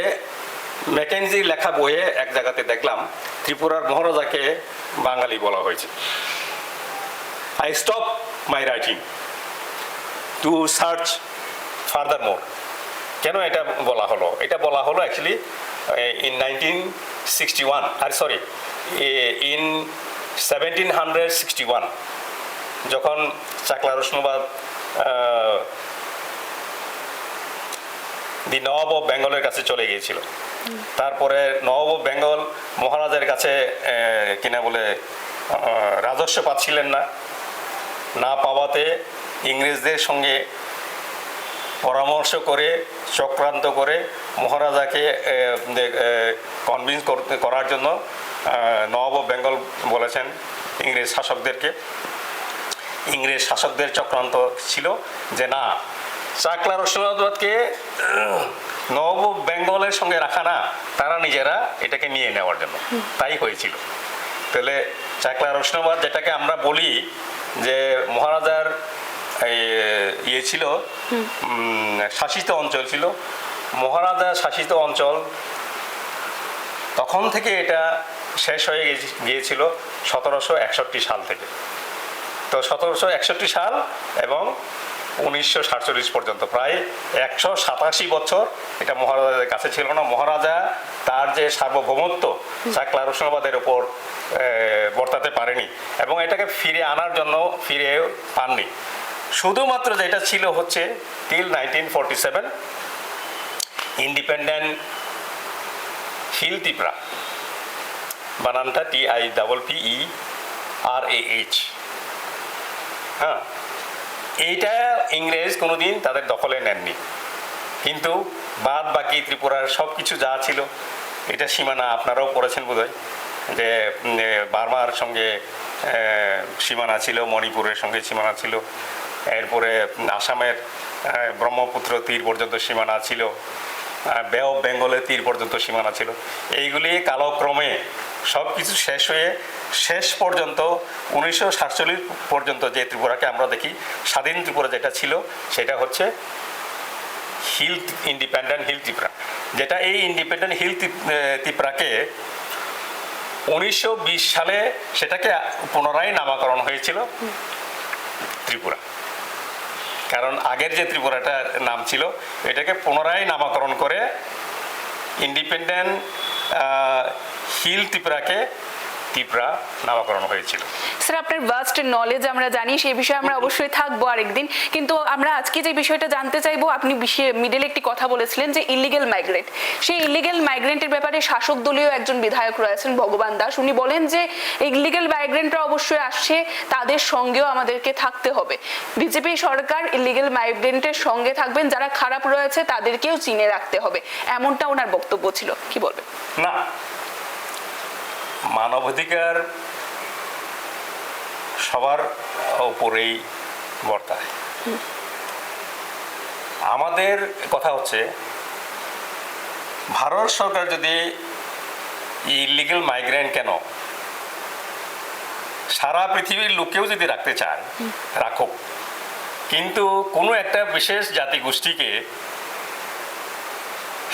ম্যাকেনজির লেখা বইয়ে এক জায়গাতে দেখলাম ত্রিপুরার মহারাজাকে বাঙালি বলা হয়েছে। I stop my writing to search further more. কেন এটা বলা হলো? এটা বলা হলো অ্যাকচুয়ালি ইন 1761, যখন চাকলা রোশনাবাদ দি নবাব অফ বেঙ্গলের কাছে চলে গিয়েছিল। তারপরে নবাব অফ বেঙ্গল মহারাজের কাছে কিনা বলে রাজস্ব পাচ্ছিলেন না পাওয়াতে ইংরেজদের সঙ্গে পরামর্শ করে চক্রান্ত করে মহারাজাকে কনভিন্স করার জন্য নবাব অফ বেঙ্গল বলেছেন ইংরেজ শাসকদের চক্রান্ত ছিল যে না, চাকলা রসুলাবাদকে নবাব অফ বেঙ্গলের সঙ্গে রাখা না, তারা নিজেরা এটাকে নিয়ে নেওয়ার জন্য, তাই হয়েছিল। তাহলে চাকলা রসুলাবাদ যেটাকে আমরা বলি যে মহারাজার ইয়ে ছিল, শাসিত অঞ্চল ছিল, মহারাজা শাসিত অঞ্চল তখন থেকে এটা শেষ হয়ে গিয়েছিল 1761 সাল থেকে। তো 1761 সাল এবং 1947 পর্যন্ত প্রায় 187 বছর এটা মহারাজাদের কাছে ছিল না। মহারাজা তার যে সার্বভৌমত্ব চাকলা রসুলাবাদের উপর বর্তাতে পারেনি এবং এটাকে ফিরে আনার জন্য ফিরে পাননি। শুধুমাত্র যেটা ছিল হচ্ছে টিল 1947 ইন্ডিপেন্ডেন্ট হিল ত্রিপুরা, বানানটা TIPPERAH। হ্যাঁ, এইটা ইংরেজ কোনোদিন তাদের দখলে নেননি, কিন্তু বাদ বাকি ত্রিপুরার সব কিছু যা ছিল, এটা সীমানা আপনারাও পড়েছেন বোধহয়, যে বার্মার সঙ্গে সীমানা ছিল, মণিপুরের সঙ্গে সীমানা ছিল, এরপরে আসামের ব্রহ্মপুত্র তীর পর্যন্ত সীমানা ছিল, বে অফ বেঙ্গলের তীর পর্যন্ত সীমানা ছিল। এইগুলি কালক্রমে সব কিছু শেষ হয়ে শেষ পর্যন্ত 1947 পর্যন্ত যে ত্রিপুরাকে আমরা দেখি স্বাধীন ত্রিপুরা যেটা ছিল সেটা হচ্ছে ইন্ডিপেন্ডেন্ট হিল ত্রিপুরা, যেটা এই ইন্ডিপেন্ডেন্ট হিল ত্রিপুরাকে 1920 সালে সেটাকে পুনরায় নামকরণ হয়েছিল ত্রিপুরা। কারণ আগের যে ত্রিপুরাটার নাম ছিল এটাকে পুনরায় নামকরণ করে ইন্ডিপেন্ডেন্ট হিল ত্রিপুরাকে ত্রিপুরা নামকরণ হয়েছিল। স্যার, আপনার ভাস্ট নলেজ আমরা জানি, সেই বিষয়ে আমরা অবশ্যই থাকবো আরেকদিন, কিন্তু আমরা আজকে যে বিষয়টা জানতে চাইবো, আপনি মিডলে একটি কথা বলেছিলেন যে ইলিগেল মাইগ্রেন্ট, সেই ইলিগেল মাইগ্রেন্টের ব্যাপারে শাসক দলীয় একজন বিধায়ক রয়েছেন ভগবান দাস, উনি বলেন যে ইলিগেল মাইগ্রেন্টরা অবশ্যই আসছে, তাদের সঙ্গেও আমাদেরকে থাকতে হবে। বিজেপি সরকার ইলিগেল মাইগ্রেন্টের সঙ্গে থাকবেন, যারা খারাপ রয়েছে তাদেরকেও চিনে রাখতে হবে, এমনটা ওনার বক্তব্য ছিল, কি বলবেন? না, মানবাধিকার সবার উপরেই বর্তায়। আমাদের কথা হচ্ছে ভারত সরকার যদি ইলিগেল মাইগ্রেন্ট কেন সারা পৃথিবীর লোকেও যদি রাখতে চায় রাখুক, কিন্তু কোনো একটা বিশেষ জাতিগোষ্ঠীকে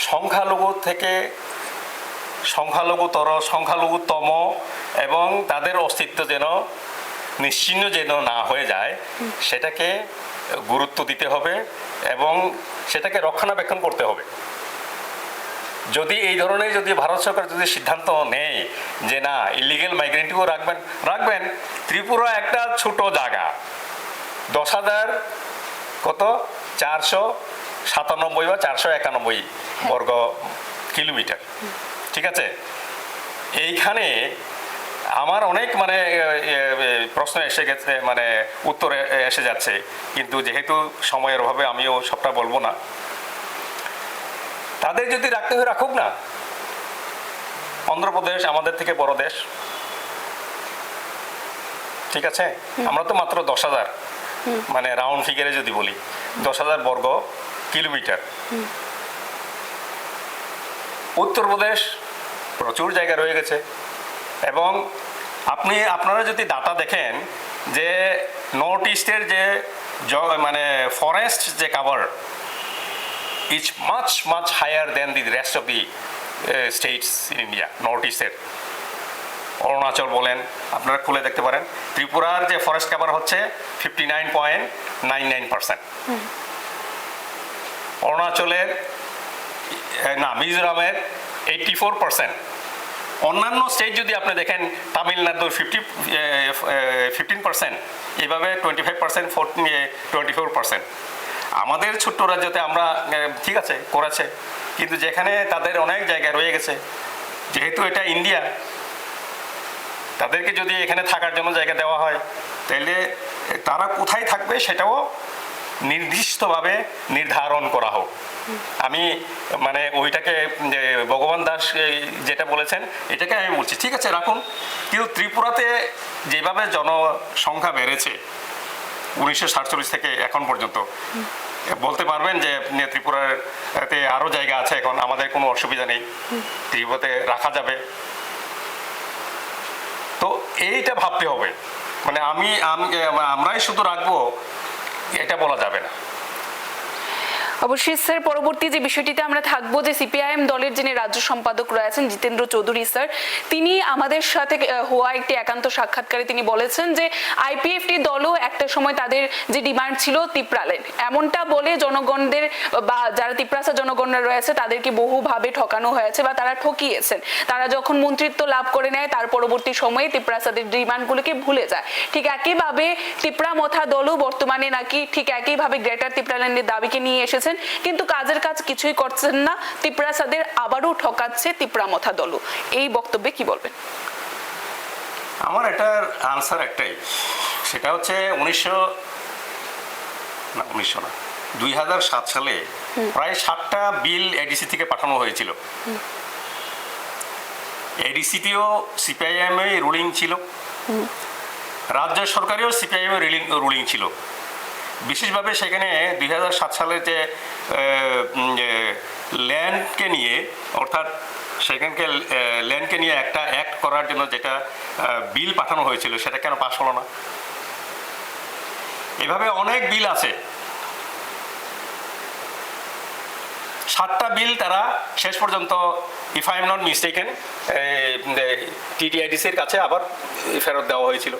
সংখ্যালঘু থেকে সংখ্যালঘুতম এবং তাদের অস্তিত্ব যেন নিশ্চিহ্ন যেন না হয়ে যায় সেটাকে গুরুত্ব দিতে হবে এবং সেটাকে রক্ষণাবেক্ষণ করতে হবে। যদি এই ধরনের যদি ভারত সরকার যদি সিদ্ধান্ত নেয় যে না ইলিগেল মাইগ্রেন্টকেও রাখবেন, ত্রিপুরা একটা ছোট জায়গা, 10,000 কত 497 বা 491 বর্গ কিলোমিটার, ঠিক আছে? এইখানে আমার অনেক প্রশ্ন এসে গেছে, উত্তর এসে যাচ্ছে, কিন্তু যেহেতু সময়ের অভাবে আমিও সবটা বলবো না। তাদের যদি রাখতে হয় রাখুক না, অন্ধ্রপ্রদেশ আমাদের থেকে বড় দেশ, ঠিক আছে? আমরা তো মাত্র 10,000, রাউন্ড ফিগারে যদি বলি 10,000 বর্গ কিলোমিটার। উত্তরপ্রদেশ প্রচুর জায়গা রয়ে গেছে এবং আপনারা যদি ডাটা দেখেন যে নর্থ ইস্টের যে ফরেস্ট যে cover is much higher than the rest of the states in India. North ইস্টের অরুণাচল বলেন, আপনারা খুলে দেখতে পারেন, ত্রিপুরার যে ফরেস্ট কাভার হচ্ছে 59.99%, অরুণাচলের মিজোরামের 84%। অন্যান্য স্টেট যদি আপনি দেখেন, তামিলনাড়ুর 15%, এভাবে 25%, 24%। আমাদের ছোট্ট রাজ্যতে আমরা ঠিক আছে করেছে, কিন্তু যেখানে তাদের অনেক জায়গায় রয়ে গেছে, যেহেতু এটা ইন্ডিয়া, তাদেরকে যদি এখানে থাকার জন্য জায়গা দেওয়া হয় তাহলে তারা কোথায় থাকবে সেটাও নির্দিষ্টভাবে নির্ধারণ করা হোক। আমি মানে ওইটাকে ভগবান দাস যেটা বলেছেন এটাকে আমি বলছি ঠিক আছে রাখুন, কিন্তু ত্রিপুরাতে যেভাবে জনসংখ্যা বেড়েছে 1947 থেকে এখন পর্যন্ত, বলতে পারবেন যে ত্রিপুরাতে আরও জায়গা আছে, এখন আমাদের কোনো অসুবিধা নেই, ত্রিপুরাতে রাখা যাবে। তো এইটা ভাবতে হবে, মানে আমরাই শুধু রাখবো এটা বলা যাবে না। অবশ্যই স্যার, পরবর্তী যে বিষয়টিতে আমরা থাকবো, যে সিপিআইএম দলের যিনি রাজ্য সম্পাদক রয়েছেন জিতেন্দ্র চৌধুরী স্যার, তিনি আমাদের সাথে হওয়া একটি একান্ত সাক্ষাৎকারে তিনি বলেছেন যে আইপিএফটি দলও একটা সময় তাদের যে ডিমান্ড ছিল তিপ্রালেন, এমনটা বলে জনগণদের বা যারা তিপ্রাসা জনগণরা রয়েছে তাদেরকে বহুভাবে ঠকানো হয়েছে বা তারা ঠকিয়েছেন। তারা যখন মন্ত্রিত্ব লাভ করে নেয় তার পরবর্তী সময়ে তিপ্রাসাদের ডিমান্ডগুলোকে ভুলে যায়। ঠিক একইভাবে তিপ্রা মথা দলও বর্তমানে নাকি ঠিক একইভাবে গ্রেটার তিপ্রাল্যান্ডের দাবিকে নিয়ে এসেছেন, কিন্তু কাজের কাজ কিছুই করছেন না, তিপ্রাসাদের আবারও ঠকাচ্ছে তিপ্রা মথা দলও। এই বক্তব্যে কি বলবেন? আমার এটার আনসার একটাই, সেটা হচ্ছে 2007 সালে প্রায় 7টা বিল এডিসি থেকে পাঠানো হয়েছিল। এডিসিটিও সিপিআইএম এ রুলিং ছিল, রাজ্য সরকারেও সিপিআইএম এ রুলিং ছিল। বিশেষভাবে সেখানে 2007 সালে যে ল্যান্ডকে নিয়ে, অর্থাৎ সেখানকে ল্যান্ডকে নিয়ে একটা অ্যাক্ট করার জন্য যেটা বিল পাঠানো হয়েছিল সেটা কেন পাস হলো না? এভাবে অনেক বিল আছে, 7টা বিল তারা শেষ পর্যন্ত, if I am not mistaken, টিটিআইডিসির কাছে আবার ফেরত দেওয়া হয়েছিল।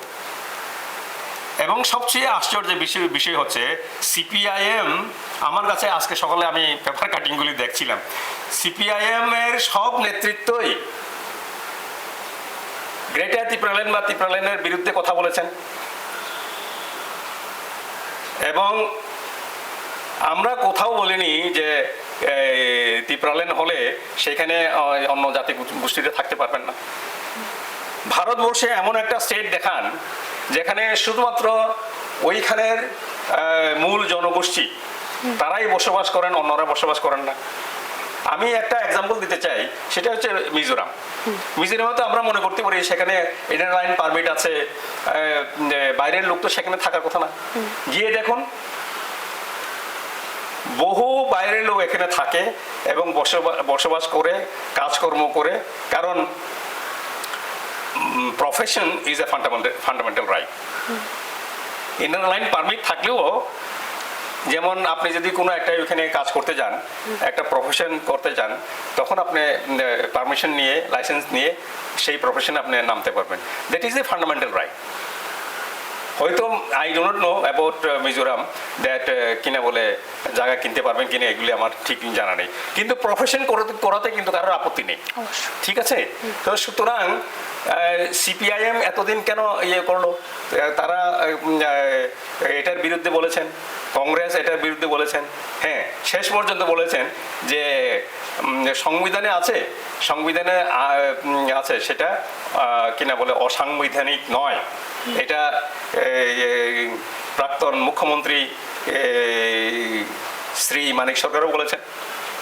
এবং সবচেয়ে আশ্চর্যের বিষয় হচ্ছে সিপিআইএম, আমার কাছে আজকে সকালে আমি পেপার কাটিংগুলি দেখছিলাম, সিপিআইএম এর সব নেতৃত্বই গ্রেটার তিপ্রাল্যান্ড বা তিপ্রাল্যান্ডের বিরুদ্ধে কথা বলেছেন। এবং আমরা কোথাও বলিনি যে তিপ্রাল্যান্ড হলে সেখানে অন্য জাতি গোষ্ঠীতে থাকতে পারবেন না। ভারতবর্ষে এমন একটা স্টেট দেখান যেখানে শুধুমাত্র ওইখানের মূল জনগোষ্ঠী তারাই বসবাস করেন, অন্যরা বসবাস করেন না। আমি একটা এক্সাম্পল দিতে চাই, সেটা হচ্ছে মিজোরাম। মিজোরামে তো আমরা মনে করতে পারি সেখানে ইনার লাইন পারমিট আছে, বাইরের লোক তো সেখানে থাকার কথা না। গিয়ে দেখুন বহু বাইরের লোক এখানে থাকে এবং বসবাস করে, কাজকর্ম করে, কারণ profession is a fundamental right. Inner line permit থাকলেও, যেমন আপনি যদি কোনো একটা ওইখানে কাজ করতে যান, একটা প্রফেশন করতে যান, তখন আপনি পারমিশন নিয়ে, লাইসেন্স নিয়ে সেই প্রফেশনে আপনি নামতে পারবেন। That is a fundamental right. হয়তো I do not know about Mizoram that কিনা বলে জায়গা কিনতে পারবেন কিনা, এগুলি আমার ঠিক জানা নেই, কিন্তু প্রফেশন করাতে কিন্তু কারোর আপত্তি নেই, ঠিক আছে? তো সুতরাং সিপিআইএম এতদিন কেন ইয়ে করলো? তারা এটার বিরুদ্ধে বলেছেন, কংগ্রেস এটার বিরুদ্ধে বলেছেন, হ্যাঁ শেষ পর্যন্ত বলেছেন যে সংবিধানে আছে সেটা কিনা বলে অসাংবিধানিক নয়। এটা প্রাক্তন মুখ্যমন্ত্রী শ্রী মানিক সরকারও বলেছেন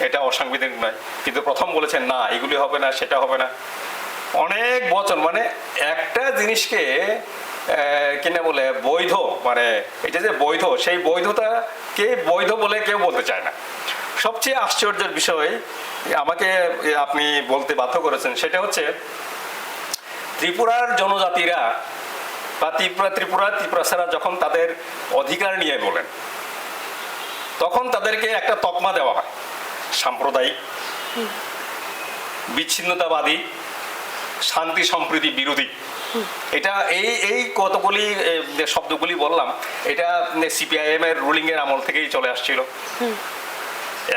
এটা অসাংবিধানিক নয়, কিন্তু প্রথম বলেছেন না এগুলি হবে না, সেটা হবে না। অনেক বছর, মানে একটা জিনিসকে কিনা বলে বৈধ, মানে এটা যে বৈধ, সেই বৈধতাকে বৈধ বলে কেউ বলতে চায় না। সবচেয়ে আশ্চর্যের বিষয় আমাকে আপনি বলতে বাধ্য করেছেন, সেটা হচ্ছে ত্রিপুরার জনজাতিরা বা ত্রিপুরাসারা যখন তাদের অধিকার নিয়ে বলেন, তখন তাদেরকে একটা তকমা দেওয়া হয়, সাম্প্রদায়িক, বিচ্ছিন্নতাবাদী, শান্তি সম্প্রীতি বিরোধী। এটা এই কতগুলি শব্দগুলি বললাম, এটা সিপিআইএম এর রুলিং এর আমল থেকেই চলে আসছিল।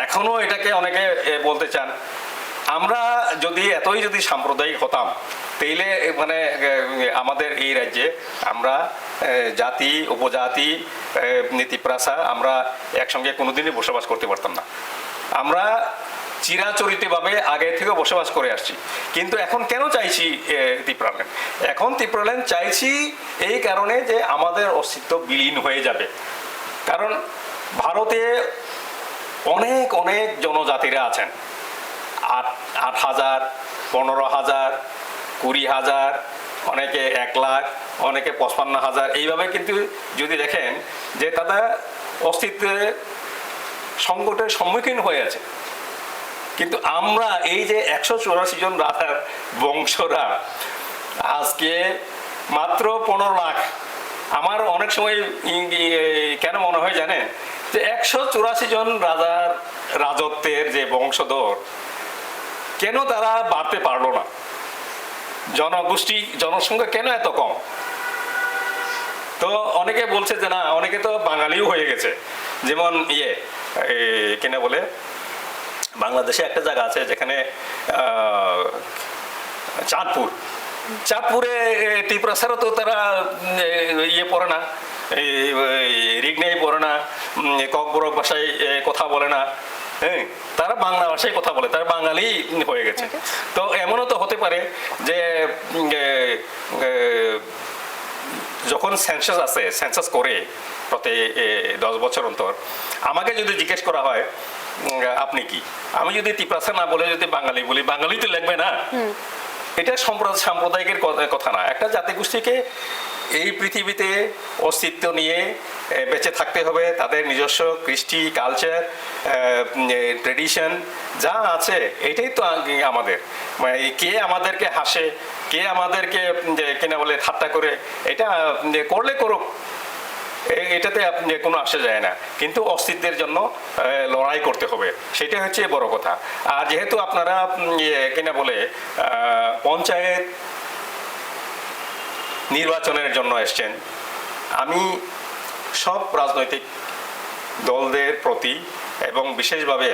এখনো এটাকে অনেকে বলতে চান, আমরা যদি এতই যদি সাম্প্রদায়িক হতাম তাইলে মানে আমাদের এই রাজ্যে আমরা জাতি উপজাতি নীতিপ্রাসা আমরা একসঙ্গে কোনোদিনই বসবাস করতে পারতাম না। আমরা চিরাচরিতভাবে আগে থেকে বসবাস করে আসছি, কিন্তু এখন কেন চাইছি ত্রিপুরাল্যান্ড? এখন ত্রিপুরাল্যান্ড চাইছি এই কারণে যে আমাদের অস্তিত্ব বিলীন হয়ে যাবে। কারণ ভারতে অনেক অনেক জনজাতিরা আছেন, 8,000, 15,000, 20,000, অনেকে 1 লাখ, অনেকে 55,000, এইভাবে কিন্তু যদি দেখেন যে তারা অস্তিত্বের সংকটের সম্মুখীন হয়ে আছে। কিন্তু আমরা এই যে 184 জন রাজার বংশরা আজকে মাত্র 15 লাখ। আমার অনেক সময় কেন মনে হয় জানেন যে 184 জন রাজার রাজত্বের যে বংশধর কেন তারা বাড়তে পারলো না? জনসংখ্যা কেন এত কম? তো অনেকে বলছে যে না, অনেকে তো বাঙালিও হয়ে গেছে। যেমন কেন বলে বাংলাদেশে একটা জায়গা আছে যেখানে চাঁদপুরে ত্রিপুরা ছাড়া তো তারা পড়ে না, রিগনাই পড়ে না, ককবরক ভাষায় কথা বলে না, হ্যাঁ, তারা বাংলা ভাষায় কথা বলে, তারা বাঙালি হয়ে গেছে। তো এমনও তো হতে পারে যে যখন সেন্সাস করে প্রতি 10 বছর অন্তর, আমাকে যদি জিজ্ঞেস করা হয় আপনি কি, আমি যদি ত্রিপ্রাসা না বলে যদি বাঙালি বলি, বাঙালি তো লাগবে না। এটা সাম্প্রদায়িকের কথা না। একটা জাতিগোষ্ঠীকে এই পৃথিবীতে অস্তিত্ব নিয়ে বেঁচে থাকতে হবে। তাদের নিজস্ব কৃষ্টি, কালচার, ট্রেডিশন যা আছে এটাই তো আমাদের। মানে কে আমাদেরকে হাসে, কে আমাদেরকে কিনা বলে ঠাট্টা করে, এটা করলে করুক, এটাতে কোনো আসে যায় না। কিন্তু অস্তিত্বের জন্য লড়াই করতে হবে, সেটা হচ্ছে বড় কথা। আর যেহেতু আপনারা কিনা বলে পঞ্চায়েত নির্বাচনের জন্য এসছেন, আমি সব রাজনৈতিক দলদের প্রতি এবং বিশেষভাবে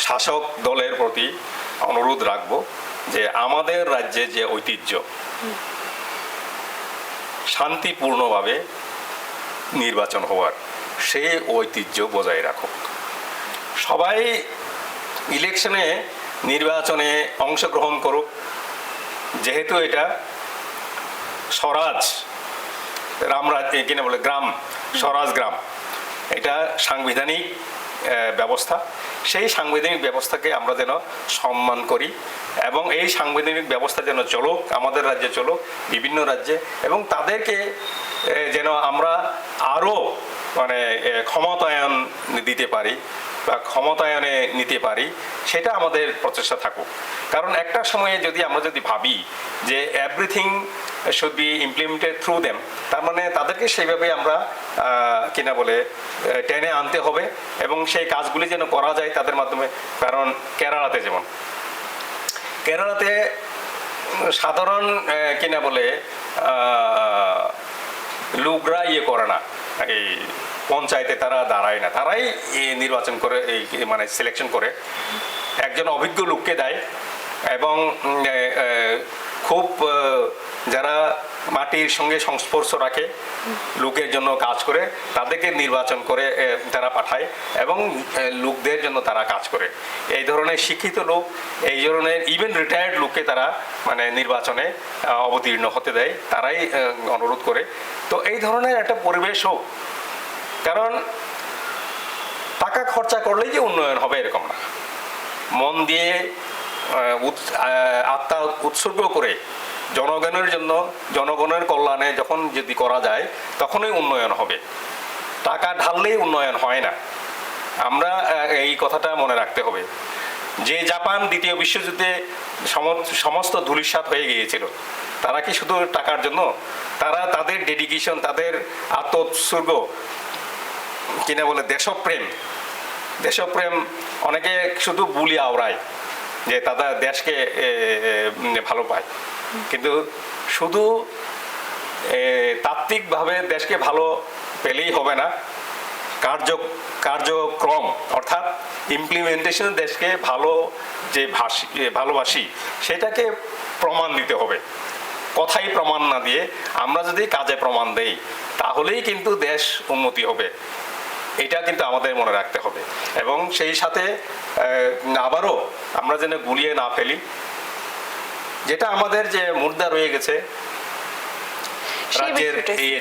শাসক দলের প্রতি অনুরোধ রাখব যে আমাদের রাজ্যে যে ঐতিহ্য, শান্তিপূর্ণভাবে নির্বাচন হওয়ার সেই ঐতিহ্য বজায় রাখুক। সবাই ইলেকশনে নির্বাচনে অংশগ্রহণ করুক। যেহেতু এটা স্বরাজ কিনা বলে গ্রাম, স্বরাজ গ্রাম, এটা সাংবিধানিক ব্যবস্থা। সেই সাংবিধানিক ব্যবস্থাকে আমরা যেন সম্মান করি এবং এই সাংবিধানিক ব্যবস্থা যেন চলুক, আমাদের রাজ্যে চলুক, বিভিন্ন রাজ্যে, এবং তাদেরকে যেন আমরা আরও মানে ক্ষমতায়ন দিতে পারি বা ক্ষমতায়নে নিতে পারি, সেটা আমাদের প্রচেষ্টা থাকুক। কারণ একটা সময়ে যদি আমরা ভাবি যে everything should be implemented through them, তার মানে তাদেরকে সেইভাবে আমরা কিনা বলে টেনে আনতে হবে এবং সেই কাজগুলি যেন করা যায় তাদের মাধ্যমে। কারণ কেরালাতে সাধারণ কিনা বলে লোকরা করে না, এই পঞ্চায়েতে তারা দাঁড়ায় না, তারাই নির্বাচন করে, মানে সিলেকশন করে একজন অভিজ্ঞ লোককে দেয় এবং খুব যারা মাটির সঙ্গে সংস্পর্শ রাখে, লোকের জন্য কাজ করে, তাদেরকে নির্বাচন করে তারা পাঠায় এবং লোকদের জন্য তারা কাজ করে। এই ধরনের শিক্ষিত লোক, এই ধরনের ইভেন রিটায়ার্ড লোককে তারা মানে নির্বাচনে অবতীর্ণ হতে দেয়, তারাই অনুরোধ করে। তো এই ধরনের একটা পরিবেশ হোক। কারণ টাকা খরচা করলেই যে উন্নয়ন হবে এরকম না। মন দিয়ে আত্মা উৎসর্গ করে জনগণের জন্য, জনগণের কল্যাণে যখন যদি করা যায় তখনই উন্নয়ন হবে। টাকা ঢাললেই উন্নয়ন হয় না। আমরা এই কথাটা মনে রাখতে হবে। যে জাপান দ্বিতীয় বিশ্বযুদ্ধে সমস্ত ধূলিসাৎ হয়ে গিয়েছিল, তারা কি শুধু টাকার জন্য? তারা তাদের ডেডিকেশন, তাদের আত্ম উৎসর্গ কিনা বলে দেশপ্রেম অনেকে শুধু বুলি আওড়ায় যে তারা দেশকে ভালো পায়, কিন্তু শুধু তাত্ত্বিকভাবে দেশকে ভালো পেলেই হবে না, কার্যক্রম অর্থাৎ ইমপ্লিমেন্টেশন দেশকে ভালোবাসি সেটাকে প্রমাণ দিতে হবে। কথাই প্রমাণ না দিয়ে আমরা যদি কাজে প্রমাণ দেই তাহলেই কিন্তু দেশ উন্নতি হবে, এটা কিন্তু আমাদের মনে রাখতে হবে। এবং সেই সাথে আবারও আমরা যেন গুলিয়ে না ফেলি, যেটা আমাদের যে মুদ্রা রয়ে গেছে রাজ্যের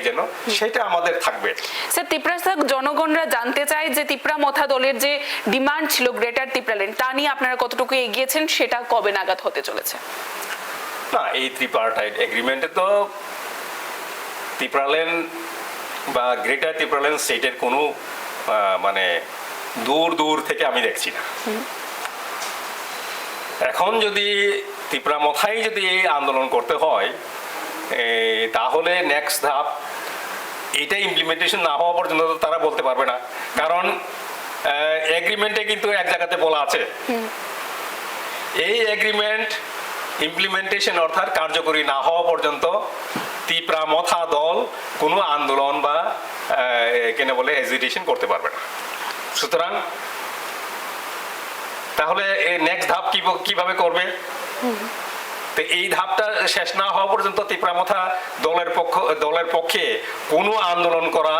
যেন সেটা আমাদের থাকবে। স্যার, ত্রিপুরা জনগণরা জানতে চায় যে ত্রিপুরা মথা দলের যে ডিমান্ড ছিল গ্রেটার ত্রিপুরাল্যান্ড, তা নিয়ে আপনারা কতটুকু এগিয়েছেন, সেটা কবে নাগাদ হতে চলেছে? না, এই ত্রিপার্টাইট এগ্রিমেন্টে তো ত্রিপুরাল্যান্ড বা গ্রেটার ত্রিপুরাল্যান্ড স্টেটের কোনো মানে দূর থেকে আমি দেখছি না। এখন যদি ত্রিপুরা মথাই যদি এই আন্দোলন করতে হয় তাহলে নেক্সট ধাপ এটা ইমপ্লিমেন্টেশন না হওয়া পর্যন্ত তারা বলতে পারবে না, কারণ এগ্রিমেন্টে কিন্তু এক জায়গাতে বলা আছে এই এগ্রিমেন্ট ইমপ্লিমেন্টেশন অর্থাৎ কার্যকরী না হওয়া পর্যন্ত ত্রিপুরা মথা দল কোনো আন্দোলন বা কেন বলে এজিটেশন করতে পারবে না। সুতরাং তাহলে এই নেক্সট ধাপ কিভাবে করবে? তো এই ধাপটা শেষ না হওয়া পর্যন্ত ত্রিপুরা মথা দলের পক্ষে কোনো আন্দোলন করা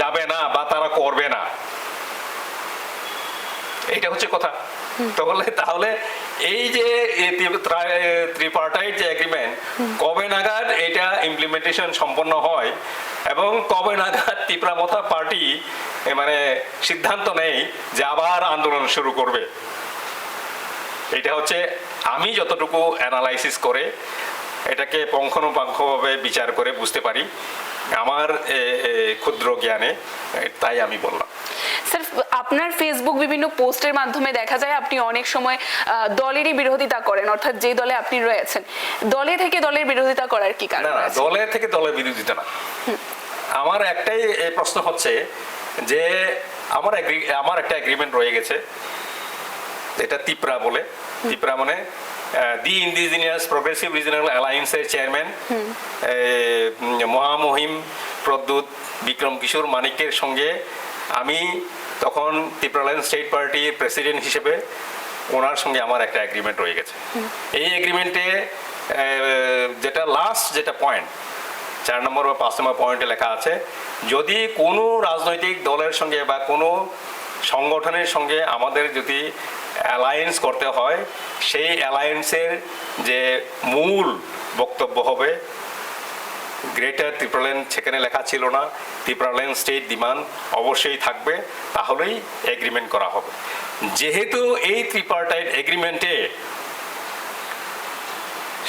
যাবে না বা তারা করবে না, এইটা হচ্ছে কথা। তাহলে এই যে ত্রিপার্টাইট যে এগ্রিমেন্ট কবে নাগাদ এটা ইমপ্লিমেন্টেশন সম্পন্ন হয় এবং কবে নাগাদ ত্রিপুরা মথা পার্টি মানে সিদ্ধান্ত নেয় যে আবার আন্দোলন শুরু করবে, এটা হচ্ছে আমি যতটুকু অ্যানালাইসিস করে এটাকে পুঙ্খানুপুঙ্খভাবে বিচার করে বুঝতে পারি আমার ক্ষুদ্র জ্ঞানে, তাই আমি বললাম। স্যার, আপনার ফেসবুক বিভিন্ন পোস্টের মাধ্যমে দেখা যায় আপনি অনেক সময় দলেরই বিরোধিতা করেন, অর্থাৎ যে দলে আপনি রয়েছেন দলে থেকে দলের বিরোধিতা করার কি কারণ? না, দলে থেকে দলের বিরোধিতা না। আমার একটাই প্রশ্ন হচ্ছে যে আমার একটা এগ্রিমেন্ট রয়ে গেছে, এটা ত্রিপুরা বলে, ত্রিপুরা মানে দি ইন্ডিজিনিয়াস প্রগ্রেসিভ রিজনাল অ্যালায়েন্সের চেয়ারম্যান মহামহিম প্রদ্যুৎ বিক্রম কিশোর মানিকের সঙ্গে আমি তখন ত্রিপুরাল্যান্ড স্টেট পার্টির প্রেসিডেন্ট হিসেবে ওনার সঙ্গে আমার একটা এগ্রিমেন্ট রয়ে গেছে। এই এগ্রিমেন্টে যেটা পয়েন্ট 4 নম্বর বা 5 নম্বর পয়েন্টে লেখা আছে, যদি কোনো রাজনৈতিক দলের সঙ্গে বা কোনো সংগঠনের সঙ্গে আমাদের যদি অ্যালায়েন্স করতে হয়, সেই অ্যালায়েন্সের যে মূল বক্তব্য হবে গ্রেটার ত্রিপুরাল্যান্ড, সেখানে লেখা ছিল না, ত্রিপুরাল্যান্ড স্টেট ডিমান্ড অবশ্যই থাকবে, তাহলেই এগ্রিমেন্ট করা হবে। যেহেতু এই ত্রিপার্টাইট এগ্রিমেন্টে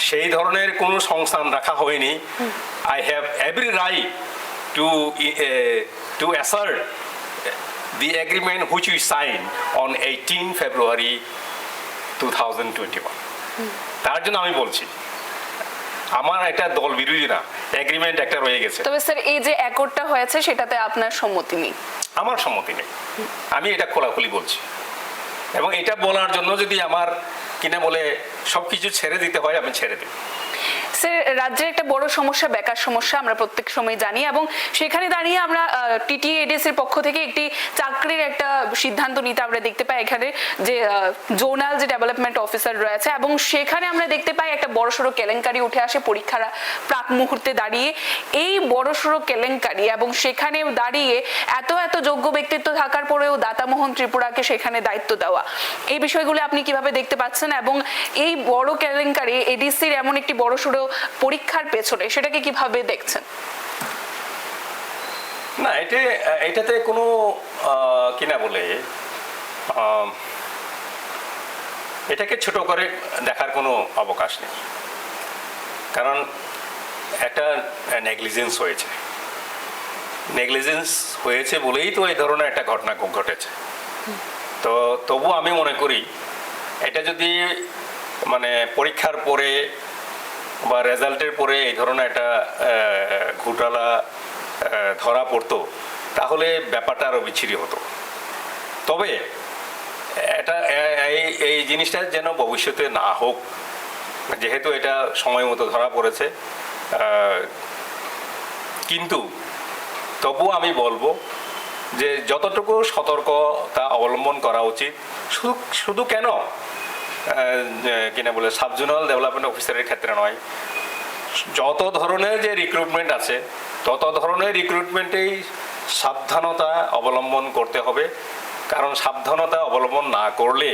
সেই ধরনের কোনো সংস্থান রাখা হয়নি, I have every right two assert the agreement which we signed on 18 February 2021. তার জন্য আমি বলছি আমার একটা দল বিরোধী না, এগ্রিমেন্ট একটা রয়ে গেছে। তবে স্যার, এই যে অ্যাকর্ডটা হয়েছে সেটাতে আপনার সম্মতি নেই? আমার সম্মতি নেই, আমি এটা খোলাখুলি বলছি। এবং এটা বলার জন্য যদি আমার কিনা বলে সবকিছু ছেড়ে দিতে হয়, আমি ছেড়ে দিই। স্যার, রাজ্যের একটা বড় সমস্যা বেকার সমস্যা, আমরা প্রত্যেক সময় জানি, এবং সেখানে দাঁড়িয়ে আমরা টিটিএডিএস এর পক্ষ থেকে একটি চাকরির একটা সিদ্ধান্ত নিতে আমরা দেখতে পাই এখানে যে জোনাল যে ডেভেলপমেন্ট অফিসার রয়েছে, এবং সেখানে আমরা দেখতে পাই একটা বড়সড় কেলেঙ্কারি উঠে আসে পরীক্ষার প্রাক মুহূর্তে দাঁড়িয়ে। এই বড়সড় কেলেঙ্কারি এবং সেখানে দাঁড়িয়ে এত যোগ্য ব্যক্তিত্ব থাকার পরেও দাতামোহন ত্রিপুরাকে সেখানে দায়িত্ব দেওয়া, এই বিষয়গুলো আপনি কিভাবে দেখতে পাচ্ছেন? এবং এই বড় কেলেঙ্কারি এডিসির এমন একটি বড়সড় পরীক্ষার পেছনে সেটাকে কিভাবে দেখছেন? না, এটাতে কোনো কিনা বলে এটাকে ছোট করে দেখার কোনো অবকাশ নেই, কারণ একটা নেগলিজেন্স হয়েছে বলেই তো এই ধরনের একটা ঘটনা ঘটেছে। তো তবু আমি মনে করি এটা যদি মানে পরীক্ষার পরে বা রেজাল্টের পরে এই ধরনের একটা ঘোটালা ধরা পড়তো, তাহলে ব্যাপারটা আরও বিচ্ছিরি হতো। তবে এটা এই জিনিসটা যেন ভবিষ্যতে না হোক, যেহেতু এটা সময় মতো ধরা পড়েছে। কিন্তু তবুও আমি বলবো যে যতটুকু সতর্কতা অবলম্বন করা উচিত, শুধু শুধু কেন কিনা বলে সাব জোনাল ডেভেলপমেন্ট অফিসারের ক্ষেত্রে নয়, যত ধরনের যে রিক্রুটমেন্ট আছে তত ধরনের রিক্রুটমেন্টেই সাবধানতা অবলম্বন করতে হবে। কারণ সাবধানতা অবলম্বন না করলে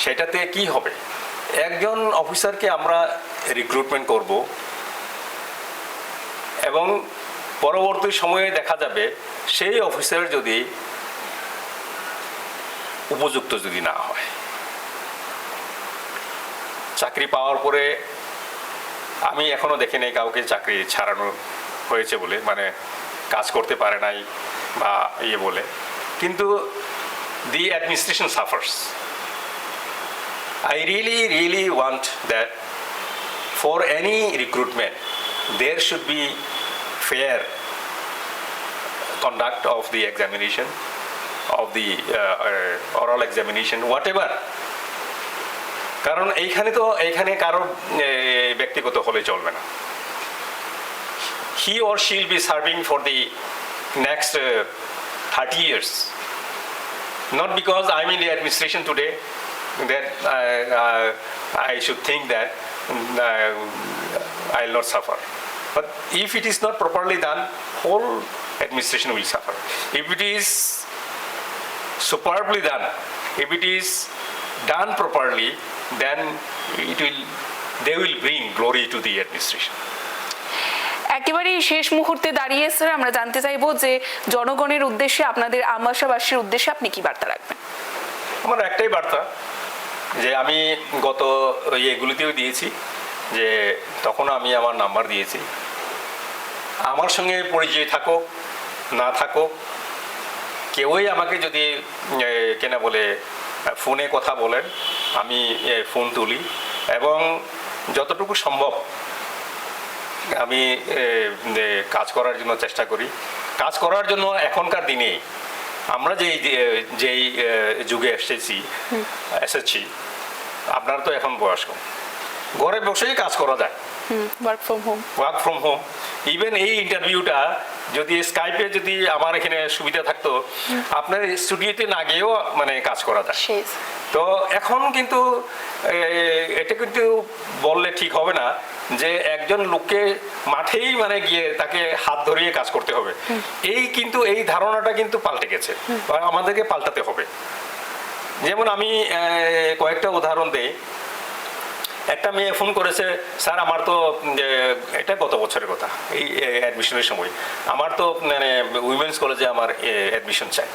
সেটাতে কি হবে, একজন অফিসারকে আমরা রিক্রুটমেন্ট করব এবং পরবর্তী সময়ে দেখা যাবে সেই অফিসার যদি উপযুক্ত যদি না হয়, চাকরি পাওয়ার পরে আমি এখনো দেখি নাই কাউকে চাকরি ছাড়ানো হয়েছে বলে, মানে কাজ করতে পারে নাই বা ইয়ে বলে, কিন্তু দি administration suffers. I really want that for any recruitment there should be fair conduct of the examination, of the oral examination, whatever. কারণ এইখানে কারো ব্যক্তিগত হলে চলবে না। He or she will be serving for the next 30 years. Not because I'm in the administration today that I should think that I'll not suffer. But if it is not properly done, whole administration will suffer. If it is superbly done, if it is done properly, then they will bring glory to the administration. একেবারেই শেষ মুহূর্তে দাঁড়িয়ে sir আমরা জানতে চাইবো যে জনগণের উদ্দেশ্যে, আপনাদের আমবাসাবাসীর উদ্দেশ্যে আপনি কি বার্তা রাখবেন? আমার একটাই বার্তা, যে আমি গত এগুলিতেও দিয়েছি, যে তখন আমি আমার নাম্বার দিয়েছি, আমার সঙ্গে পরিচয় থাকুক না থাকুক, কেউই আমাকে যদি কেনা বলে ফোনে কথা বলেন, আমি ফোন তুলি এবং যতটুকু সম্ভব আমি কাজ করার জন্য চেষ্টা করি। কাজ করার জন্য এখনকার দিনে আমরা যেই যুগে এসেছি, আপনার তো এখন বয়স কম, ঘরে বসেই কাজ করা যায়, ওয়ার্ক ফ্রম হোম। ইভেন এই ইন্টারভিউটা যদি স্কাইপে যদি আমার এখানে সুবিধা থাকতো, আপনার স্টুডিওতে না গিয়েও মানে কাজ করা যায়। তো এখন কিন্তু এটা কিন্তু বললে ঠিক হবে না যে একজন লোককে মাঠেই মানে গিয়ে তাকে হাত ধরিয়ে কাজ করতে হবে, এই ধারণাটা কিন্তু পাল্টে গেছে, আমাদেরকে পাল্টাতে হবে। যেমন আমি কয়েকটা উদাহরণ দেই। একটা মেয়ে ফোন করেছে, স্যার আমার তো, এটা গত বছরের কথা, এই অ্যাডমিশনের সময়, আমার তো মানে উইমেন্স কলেজে আমার অ্যাডমিশন চাই।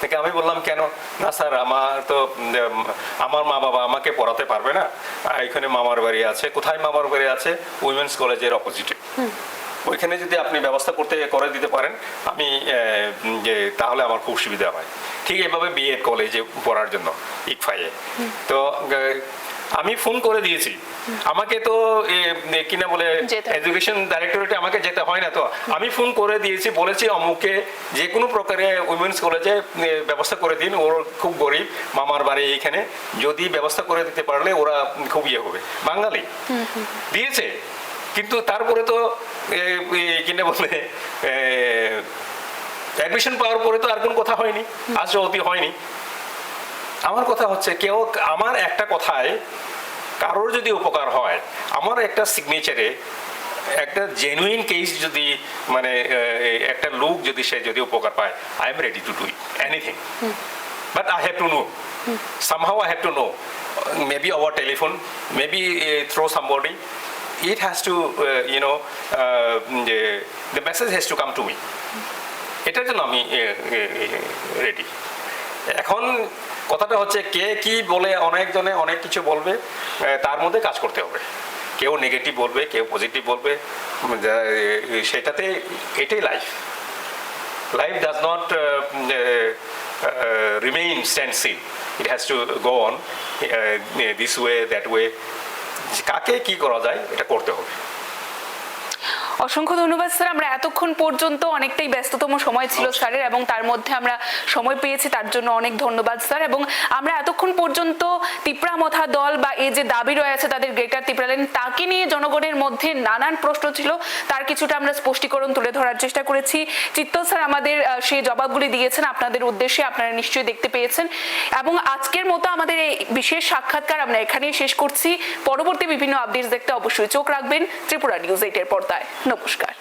থেকে আমি বললাম কেন? না স্যার আমার মা বাবা আমাকে পড়াতে পারবে না, এখানে মামার বাড়ি আছে। কোথায় মামার বাড়ি আছে? উইমেন্স কলেজের অপোজিটে। ওইখানে যদি আপনি ব্যবস্থা করে দিতে পারেন, আমি তাহলে আমার খুব সুবিধা হয়। ঠিক এভাবে বিএড কলেজে পড়ার জন্য ইকফাইয়ে। তো আমি ফোন করে দিয়েছি, আমাকে তো কিনা বলে এডুকেশন ডাইরেক্টরেটে আমাকে যেতে হয় না, তো আমি ফোন করে দিয়েছি, বলেছি অমুককে যে কোনো প্রকারে উইমেন্স কলেজে ব্যবস্থা করে দিন, ওর খুব গরিব, মামার বাড়ি এইখানে, যদি ব্যবস্থা করে দিতে পারলে ওরা খুব ইয়ে হবে। বাঙালি দিয়েছে, কিন্তু তারপরে তো কিনা বলে অ্যাডমিশন পাওয়ার পরে তো আর কোনো কথা হয়নি, আজ অতি হয়নি। আমার কথা হচ্ছে, কেউ আমার একটা কথায় কারোর যদি উপকার হয়, আমার একটা সিগনেচারে একটা জেনুইন কেস যদি মানে একটা লোক যদি সে যদি উপকার পায়, I am ready to do it anything, but I have to know, somehow I have to know, maybe over telephone, maybe through somebody, it has to the message has to come to me. এটার জন্য আমি ready. এখন কথাটা হচ্ছে, কে কি বলে, অনেকজনে অনেক কিছু বলবে, তার মধ্যে কাজ করতে হবে। কেউ নেগেটিভ বলবে, কেউ পজিটিভ বলবে, সেটাতে এটাই life. Life does not remain stand still, it has to go on this way that way. কাকে কি করা যায় এটা করতে হবে। অসংখ্য ধন্যবাদ স্যার। আমরা এতক্ষণ পর্যন্ত অনেকটাই ব্যস্ততম সময় ছিল স্যারের, এবং তার মধ্যে আমরা সময় পেয়েছি, তার জন্য অনেক ধন্যবাদ স্যার। এবং আমরা এতক্ষণ পর্যন্ত তিপ্রা মথা দল বা এই যে দাবি রয়েছে তাদের গ্রেটার তিপ্রা লাইন, তাকে নিয়ে জনগণের মধ্যে নানান প্রশ্ন ছিল, তার কিছুটা আমরা স্পষ্টীকরণ তুলে ধরার চেষ্টা করেছি। চিত্তল স্যার আমাদের সেই জবাবগুলি দিয়েছেন আপনাদের উদ্দেশ্যে, আপনারা নিশ্চয়ই দেখতে পেয়েছেন। এবং আজকের মতো আমাদের এই বিশেষ সাক্ষাৎকার আমরা এখানেই শেষ করছি। পরবর্তী বিভিন্ন আপডেটস দেখতে অবশ্যই চোখ রাখবেন ত্রিপুরা নিউজ 8 এর পর্দায়। নমস্কার।